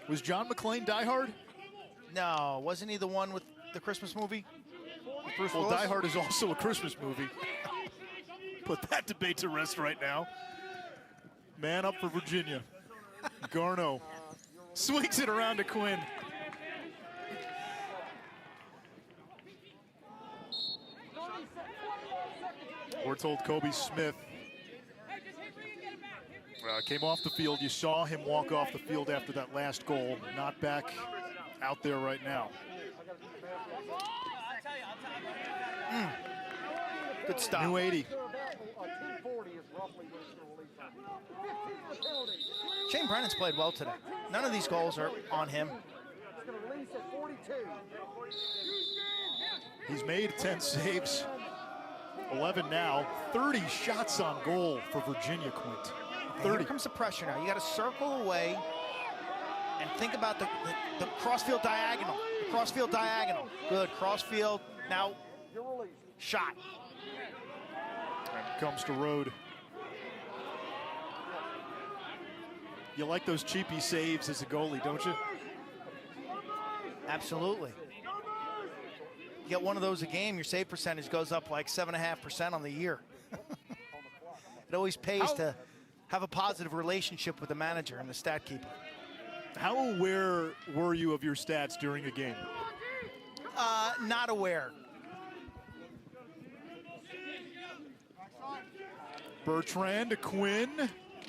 [SPEAKER 1] Was John McClane Die Hard?
[SPEAKER 2] No, wasn't he the one with the Christmas movie? Bruce
[SPEAKER 1] Well,
[SPEAKER 2] Willis?
[SPEAKER 1] Die Hard is also a Christmas movie. Put that debate to rest right now. Man up for Virginia. Garneau swings it around to Quinn. We're told Kobe Smith came off the field. You saw him walk off the field after that last goal. Not back out there right now.
[SPEAKER 2] Good stop.
[SPEAKER 1] New 80.
[SPEAKER 2] Shane Brennan's played well today. None of these goals are on him.
[SPEAKER 1] He's made 10 saves, 11 now, 30 shots on goal for Virginia, Quint. 30.
[SPEAKER 2] Here comes the pressure now. You got to circle away and think about the crossfield diagonal. The crossfield diagonal. Good, crossfield. Now, shot.
[SPEAKER 1] And comes to Rode. You like those cheapy saves as a goalie, don't you?
[SPEAKER 2] Absolutely. You get one of those a game, your save percentage goes up like 7.5% on the year. It always pays to have a positive relationship with the manager and the stat keeper.
[SPEAKER 1] How aware were you of your stats during a game?
[SPEAKER 2] Not aware.
[SPEAKER 1] Bertrand to Quinn,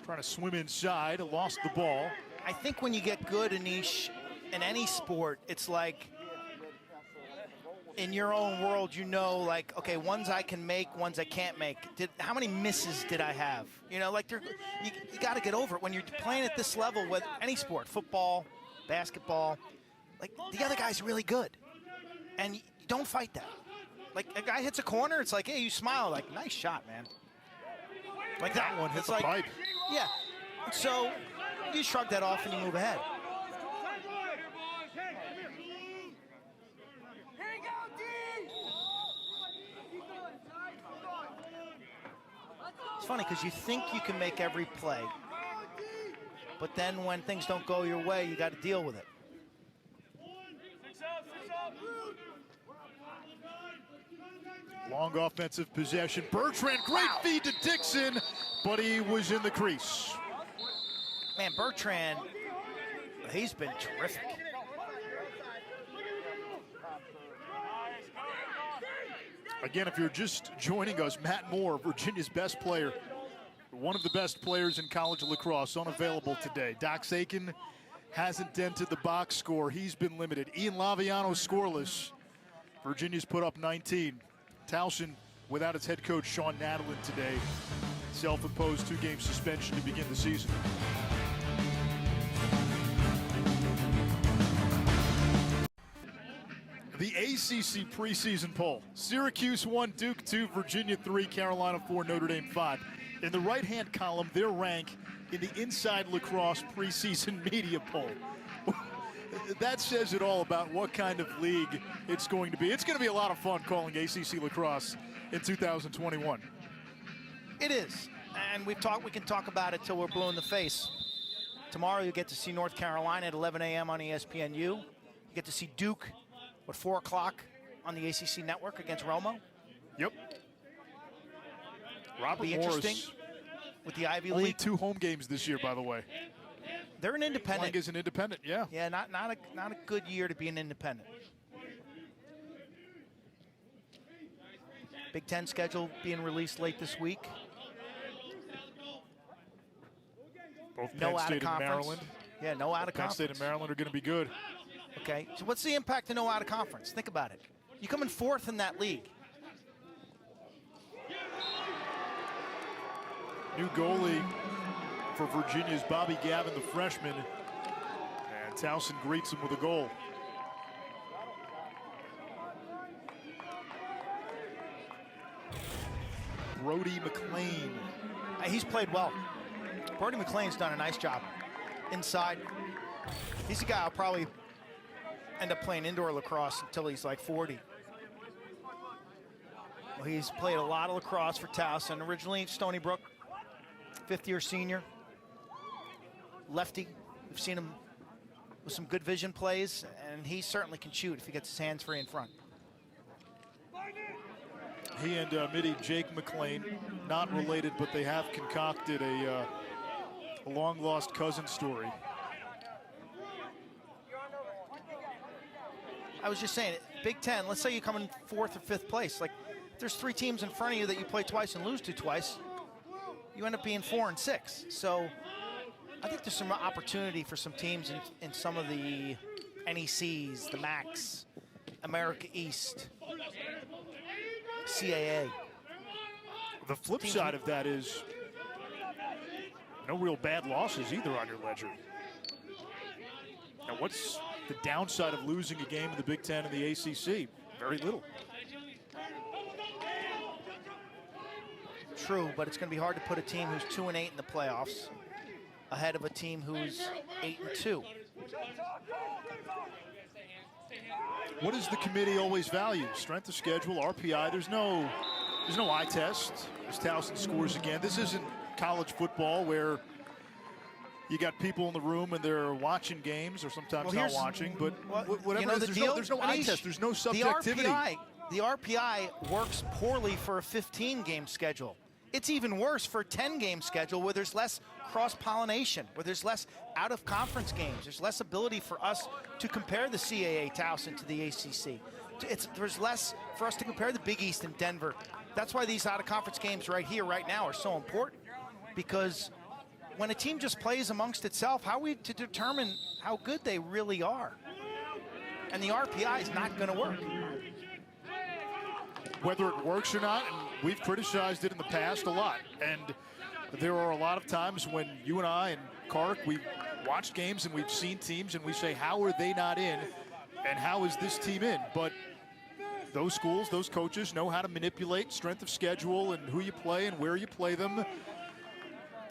[SPEAKER 1] trying to swim inside, lost the ball.
[SPEAKER 2] I think when you get good, Anish, in any sport, it's like in your own world, you know, like, okay, ones I can make, ones I can't make. How many misses did I have? You know, like you got to get over it when you're playing at this level with any sport, football, basketball. Like, the other guy's really good, and you don't fight that. Like, a guy hits a corner, it's like, hey, you smile, like, nice shot, man. Like that
[SPEAKER 1] one hit
[SPEAKER 2] it's
[SPEAKER 1] the
[SPEAKER 2] like,
[SPEAKER 1] pipe.
[SPEAKER 2] Yeah. So you shrug that off and you move ahead. It's funny because you think you can make every play. But then when things don't go your way, you got to deal with it.
[SPEAKER 1] Long offensive possession. Bertrand, great feed to Dixon, but he was in the crease.
[SPEAKER 2] Man, Bertrand, he's been terrific.
[SPEAKER 1] Again, if you're just joining us, Matt Moore, Virginia's best player, one of the best players in college lacrosse, unavailable today. Dox Aiken hasn't dented the box score. He's been limited. Ian Laviano scoreless. Virginia's put up 19. Towson without its head coach, Sean Nadalin, today. Self-imposed 2-game suspension to begin the season. The ACC preseason poll. Syracuse 1, Duke 2, Virginia 3, Carolina 4, Notre Dame 5. In the right-hand column, their rank in the Inside Lacrosse preseason media poll. That says it all about what kind of league it's going to be. It's going to be a lot of fun calling ACC lacrosse in 2021.
[SPEAKER 2] It is, and we can talk about it till we're blue in the face. Tomorrow you get to see North Carolina at 11 a.m. on ESPN U. You get to see Duke at 4 o'clock on the ACC Network against Romo.
[SPEAKER 1] Yep. Robert
[SPEAKER 2] Be
[SPEAKER 1] Morris,
[SPEAKER 2] interesting with the Ivy League.
[SPEAKER 1] only 2 home games this year, by the way.
[SPEAKER 2] They're an independent.
[SPEAKER 1] Playing as an independent, yeah.
[SPEAKER 2] Yeah, not a good year to be an independent. Big Ten schedule being released late this week.
[SPEAKER 1] Both
[SPEAKER 2] No
[SPEAKER 1] Penn
[SPEAKER 2] out
[SPEAKER 1] State
[SPEAKER 2] of
[SPEAKER 1] and
[SPEAKER 2] conference.
[SPEAKER 1] Maryland.
[SPEAKER 2] Yeah, no out of
[SPEAKER 1] Penn
[SPEAKER 2] conference.
[SPEAKER 1] State and Maryland are going to be good.
[SPEAKER 2] Okay, so what's the impact of no out of conference? Think about it. You come in 4th in that league.
[SPEAKER 1] New goalie for Virginia's Bobby Gavin, the freshman. And Towson greets him with a goal. Brody McLean.
[SPEAKER 2] He's played well. Brody McLean's done a nice job inside. He's a guy who'll probably end up playing indoor lacrosse until he's like 40. Well, he's played a lot of lacrosse for Towson. Originally Stony Brook, 5th-year senior. Lefty. We've seen him with some good vision plays, and he certainly can shoot if he gets his hands free in front.
[SPEAKER 1] He and Midi Jake McLean, not related, but they have concocted a long-lost cousin story.
[SPEAKER 2] I was just saying, Big Ten, let's say you come in 4th or 5th place. Like, there's 3 teams in front of you that you play twice and lose to twice. You end up being 4 and 6. So I think there's some opportunity for some teams in some of the NECs, the MACs, America East, CAA.
[SPEAKER 1] The flip side of that is no real bad losses either on your ledger. Now, what's the downside of losing a game in the Big Ten and the ACC? Very little.
[SPEAKER 2] True, but it's going to be hard to put a team who's 2 and 8 in the playoffs ahead of a team who's 8 and 2.
[SPEAKER 1] What does the committee always value? Strength of schedule, RPI. There's no eye test as Towson scores again. This isn't college football where you got people in the room and they're watching games or sometimes not watching, but whatever.
[SPEAKER 2] You know,
[SPEAKER 1] there's no eye test. There's no subjectivity.
[SPEAKER 2] The RPI works poorly for a 15-game schedule. It's even worse for a 10-game schedule where there's less cross-pollination, where there's less out-of-conference games. There's less ability for us to compare the CAA Towson to the ACC. There's less for us to compare the Big East and Denver. That's why these out-of-conference games right here, right now are so important, because when a team just plays amongst itself, how are we to determine how good they really are? And the RPI is not going to work.
[SPEAKER 1] Whether it works or not, and we've criticized it in the past a lot. And there are a lot of times when you and I and Kark, we've watched games and we've seen teams and we say, how are they not in? And how is this team in? But those schools, those coaches know how to manipulate strength of schedule and who you play and where you play them.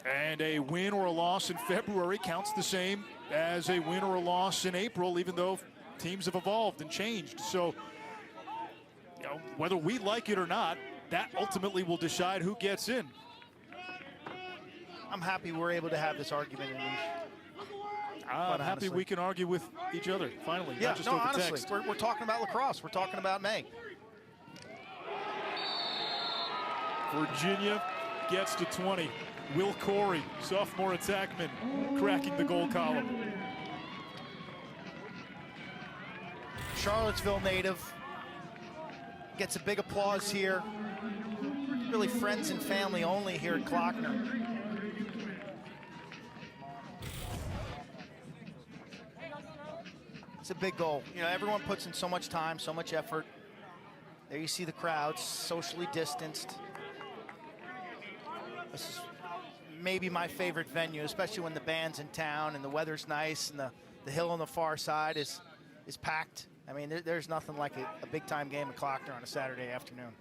[SPEAKER 1] And a win or a loss in February counts the same as a win or a loss in April, even though teams have evolved and changed. So, you know, whether we like it or not, that ultimately will decide who gets in.
[SPEAKER 2] I'm happy we're able to have this argument,
[SPEAKER 1] I'm happy
[SPEAKER 2] honestly.
[SPEAKER 1] we can argue with each other, finally,
[SPEAKER 2] Yeah,
[SPEAKER 1] not just
[SPEAKER 2] no,
[SPEAKER 1] over
[SPEAKER 2] honestly,
[SPEAKER 1] text.
[SPEAKER 2] we're talking about lacrosse. We're talking about May.
[SPEAKER 1] Virginia gets to 20. Will Corey, sophomore attackman, cracking the goal column.
[SPEAKER 2] Charlottesville native gets a big applause here. Really friends and family only here at Klockner. It's a big goal. You know, everyone puts in so much time, so much effort. There you see the crowds, socially distanced. This is maybe my favorite venue, especially when the band's in town and the weather's nice and the hill on the far side is packed. I mean, there's nothing like a big-time game at Klockner on a Saturday afternoon.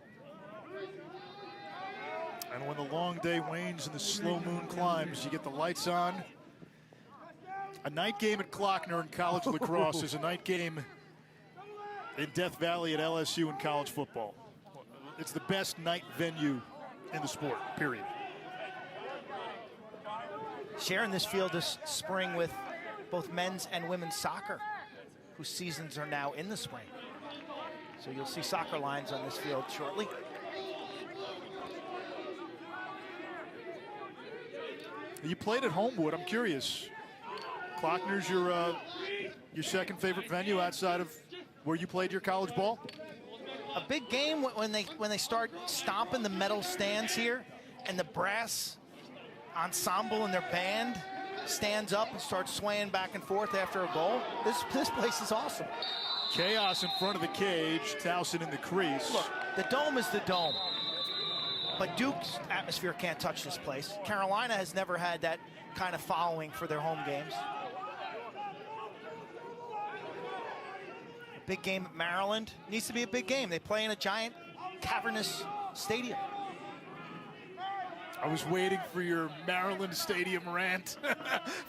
[SPEAKER 1] And when the long day wanes and the slow moon climbs, you get the lights on. A night game at Klockner in college lacrosse is a night game in Death Valley at LSU in college football. It's the best night venue in the sport, period.
[SPEAKER 2] Sharing this field this spring with both men's and women's soccer, whose seasons are now in the spring. So you'll see soccer lines on this field shortly.
[SPEAKER 1] You played at Homewood. I'm curious. Klockner's your second favorite venue outside of where you played your college ball?
[SPEAKER 2] A big game when they start stomping the metal stands here, and the brass ensemble and their band stands up and starts swaying back and forth after a goal. This place is awesome.
[SPEAKER 1] Chaos in front of the cage. Towson in the crease.
[SPEAKER 2] Look, the dome is the dome. But Duke's atmosphere can't touch this place. Carolina has never had that kind of following for their home games. A big game at Maryland. Needs to be a big game. They play in a giant, cavernous stadium.
[SPEAKER 1] I was waiting for your Maryland Stadium rant.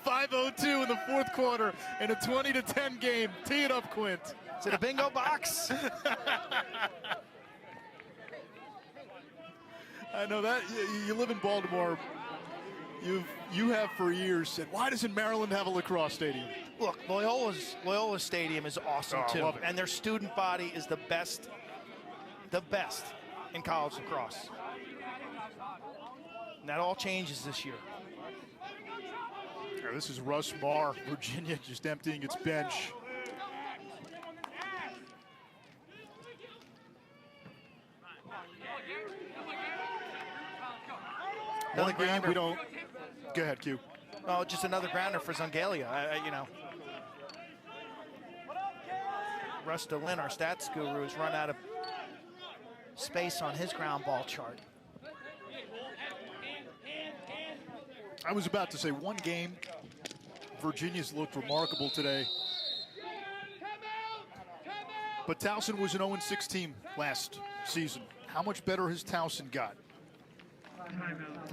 [SPEAKER 1] 5:02 in the fourth quarter in a 20-10 game. Tee it up, Quint.
[SPEAKER 2] Is it a bingo box?
[SPEAKER 1] I know that you live in Baltimore. You have for years said, why doesn't Maryland have a lacrosse stadium?
[SPEAKER 2] Look, Loyola Stadium is awesome
[SPEAKER 1] I
[SPEAKER 2] too,
[SPEAKER 1] love it.
[SPEAKER 2] and their student body is the best in college lacrosse. And that all changes this year.
[SPEAKER 1] This is Russ Marr, Virginia, just emptying its bench. One game we don't. Go ahead, Q.
[SPEAKER 2] Oh, just another grounder for Zongalia. You know, Russ DeLynn, our stats guru, has run out of space on his ground ball chart.
[SPEAKER 1] I was about to say one game. Virginia's looked remarkable today. But Towson was an 0-6 team last season. How much better has Towson got?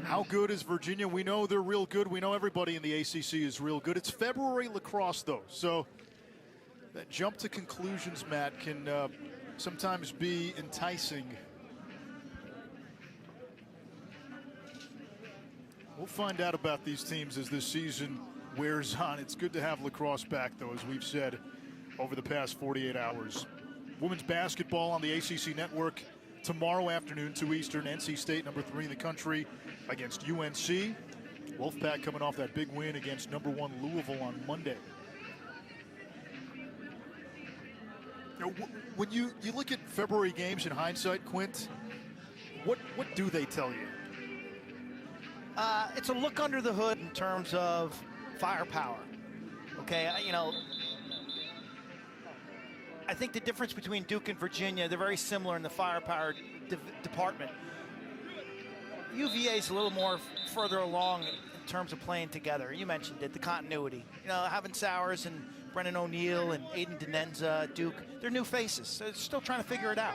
[SPEAKER 1] How good is Virginia? We know they're real good. We know everybody in the ACC is real good. It's February lacrosse, though. So that jump to conclusions, Matt, can sometimes be enticing. We'll find out about these teams as this season wears on. It's good to have lacrosse back, though, as we've said over the past 48 hours. Women's basketball on the ACC Network tomorrow afternoon, 2 Eastern. NC State, number 3 in the country, against UNC. Wolfpack coming off that big win against number 1 Louisville on Monday. You know, when you look at February games in hindsight, Quint, what do they tell you?
[SPEAKER 2] It's a look under the hood in terms of firepower. Okay, you know, I think the difference between Duke and Virginia, they're very similar in the firepower department. UVA is a little more further along in terms of playing together. You mentioned it, the continuity. You know, having Sowers and Brennan O'Neill and Aiden Denenza, Duke, they're new faces. So they're still trying to figure it out.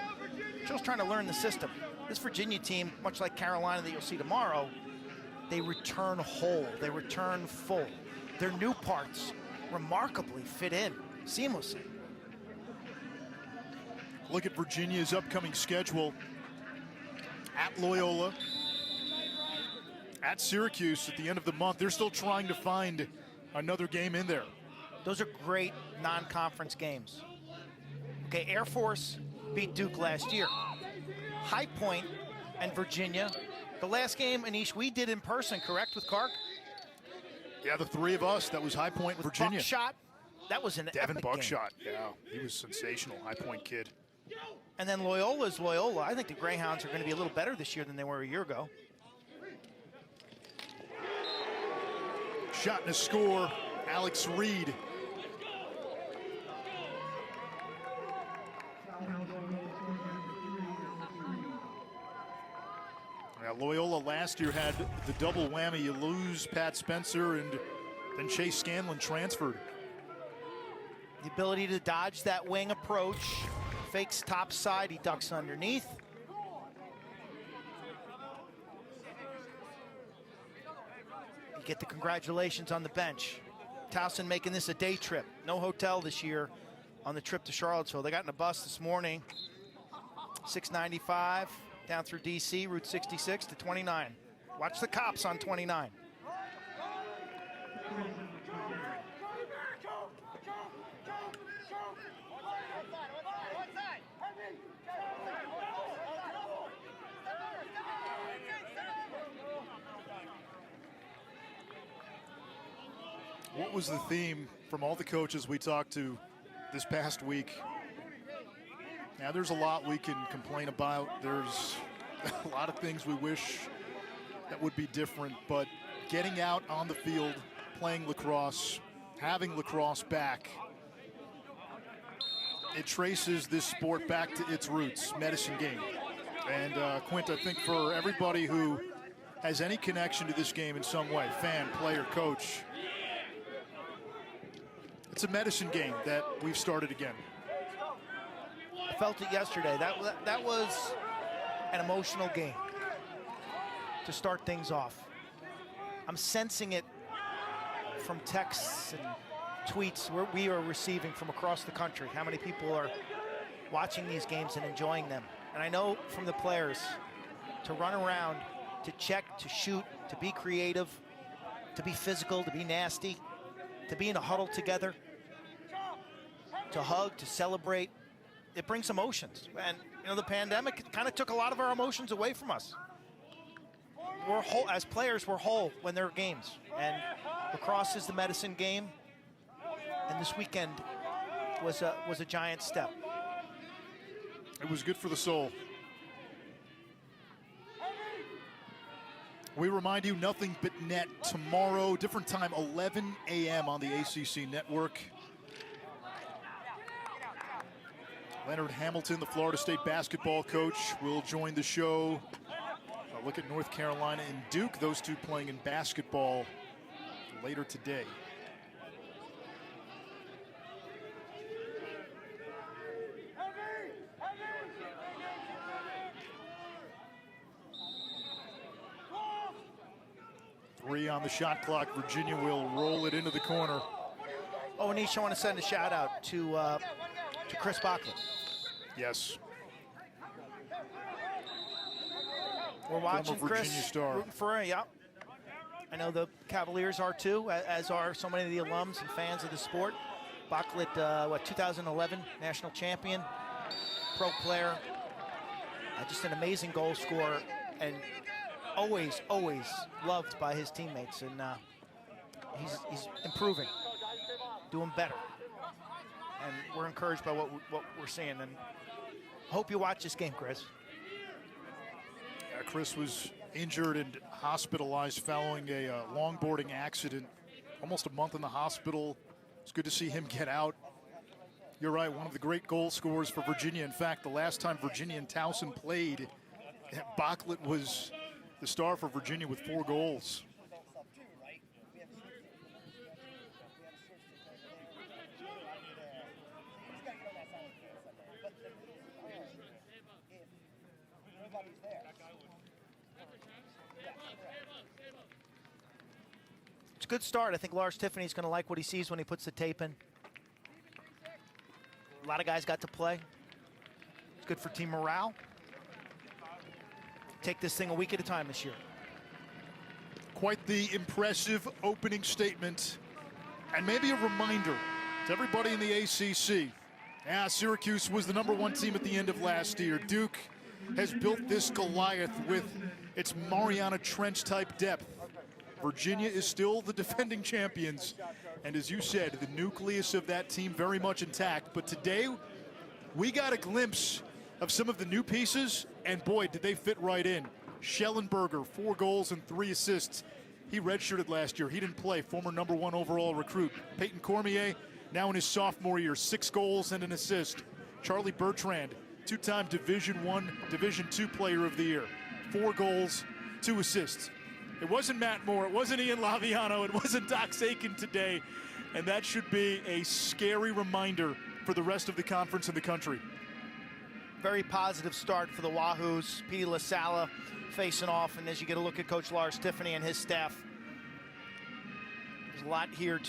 [SPEAKER 2] Still trying to learn the system. This Virginia team, much like Carolina that you'll see tomorrow, they return whole, they return full. Their new parts remarkably fit in seamlessly.
[SPEAKER 1] Look at Virginia's upcoming schedule. At Loyola, at Syracuse at the end of the month. They're still trying to find another game in there.
[SPEAKER 2] Those are great non-conference games. Okay, Air Force beat Duke last year. High Point and Virginia. The last game, Anish, we did in person, correct, with Clark?
[SPEAKER 1] Yeah, the three of us. That was High Point,
[SPEAKER 2] With
[SPEAKER 1] Virginia.
[SPEAKER 2] Buckshot. That was an
[SPEAKER 1] Devin
[SPEAKER 2] epic
[SPEAKER 1] Buckshot.
[SPEAKER 2] game.
[SPEAKER 1] Yeah, he was sensational. High Point kid.
[SPEAKER 2] And then Loyola's Loyola. I think the Greyhounds are going to be a little better this year than they were a year ago.
[SPEAKER 1] Shot and a score, Alex Reed. Now, Loyola last year had the double whammy. You lose Pat Spencer, and then Chase Scanlon transferred.
[SPEAKER 2] The ability to dodge that wing approach. Fakes top side, he ducks underneath. You get the congratulations on the bench. Towson making this a day trip. No hotel this year on the trip to Charlottesville. They got in a bus this morning, 695 down through DC, Route 66 to 29. Watch the cops on 29.
[SPEAKER 1] What was the theme from all the coaches we talked to this past week? Now, there's a lot we can complain about. There's a lot of things we wish that would be different, but getting out on the field, playing lacrosse, having lacrosse back, it traces this sport back to its roots, medicine game. And Quint, I think for everybody who has any connection to this game in some way, fan, player, coach, it's a medicine game that we've started again.
[SPEAKER 2] I felt it yesterday. That was an emotional game to start things off. I'm sensing it from texts and tweets we are receiving from across the country. How many people are watching these games and enjoying them? And I know from the players to run around, to check, to shoot, to be creative, to be physical, to be nasty, to be in a huddle together, to hug, to celebrate. It brings emotions. And, you know, the pandemic kind of took a lot of our emotions away from us. We're whole, as players, we're whole when there are games. And lacrosse is the medicine game. And this weekend was a giant step.
[SPEAKER 1] It was good for the soul. We remind you, Nothing But Net tomorrow, different time, 11 a.m. on the ACC Network. Leonard Hamilton, the Florida State basketball coach, will join the show. A look at North Carolina and Duke, those two playing in basketball later today. Three on the shot clock. Virginia will roll it into the corner.
[SPEAKER 2] Oh, Anish, I want to send a shout out to Chris Bockley.
[SPEAKER 1] Yes.
[SPEAKER 2] We're watching
[SPEAKER 1] Virginia
[SPEAKER 2] Chris,
[SPEAKER 1] star.
[SPEAKER 2] rooting for him, yeah. I know the Cavaliers are too, as are so many of the alums and fans of the sport. Bockley, 2011 national champion, pro player, just an amazing goal scorer, and always loved by his teammates. And he's improving, doing better. And we're encouraged by what we're seeing. And I hope you watch this game, Chris.
[SPEAKER 1] Chris was injured and hospitalized following a longboarding accident. Almost a month in the hospital. It's good to see him get out. You're right, one of the great goal scorers for Virginia. In fact, the last time Virginia and Towson played, Bocklett was the star for Virginia with 4 goals.
[SPEAKER 2] It's a good start. I think Lars Tiffany's going to like what he sees when he puts the tape in. A lot of guys got to play. It's good for team morale. Take this thing a week at a time this year.
[SPEAKER 1] Quite the impressive opening statement And maybe a reminder to everybody in the ACC. Yeah, Syracuse was the #1 team at the end of last year. Duke has built this Goliath with its Mariana Trench type depth. Virginia is still the defending champions. And as you said, the nucleus of that team very much intact. But today, we got a glimpse of some of the new pieces, and boy, did they fit right in. Schellenberger, 4 goals and 3 assists. He redshirted last year. He didn't play, former #1 overall recruit. Peyton Cormier, now in his sophomore year, 6 goals and an assist. Charlie Bertrand, 2-time Division I, Division II Player of the Year. 4 goals, 2 assists. It wasn't Matt Moore, it wasn't Ian Laviano, it wasn't Doc Aiken today, and that should be a scary reminder for the rest of the conference and the country.
[SPEAKER 2] Very positive start for the Wahoos. P. LaSala facing off, and as you get a look at Coach Lars Tiffany and his staff, there's a lot here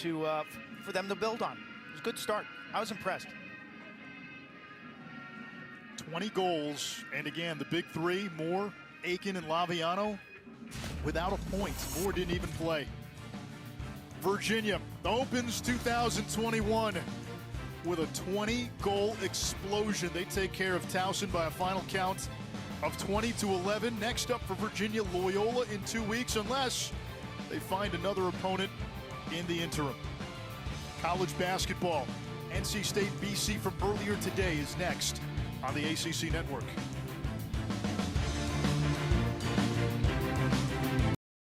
[SPEAKER 2] for them to build on. It was a good start. I was impressed.
[SPEAKER 1] 20 goals, and again, the big three, Moore, Aiken, and Laviano, without a point. Moore didn't even play. Virginia opens 2021 with a 20-goal explosion. They take care of Towson by a final count of 20-11. Next up for Virginia, Loyola in 2 weeks, unless they find another opponent in the interim. College basketball, NC State BC from earlier today is next on the ACC Network.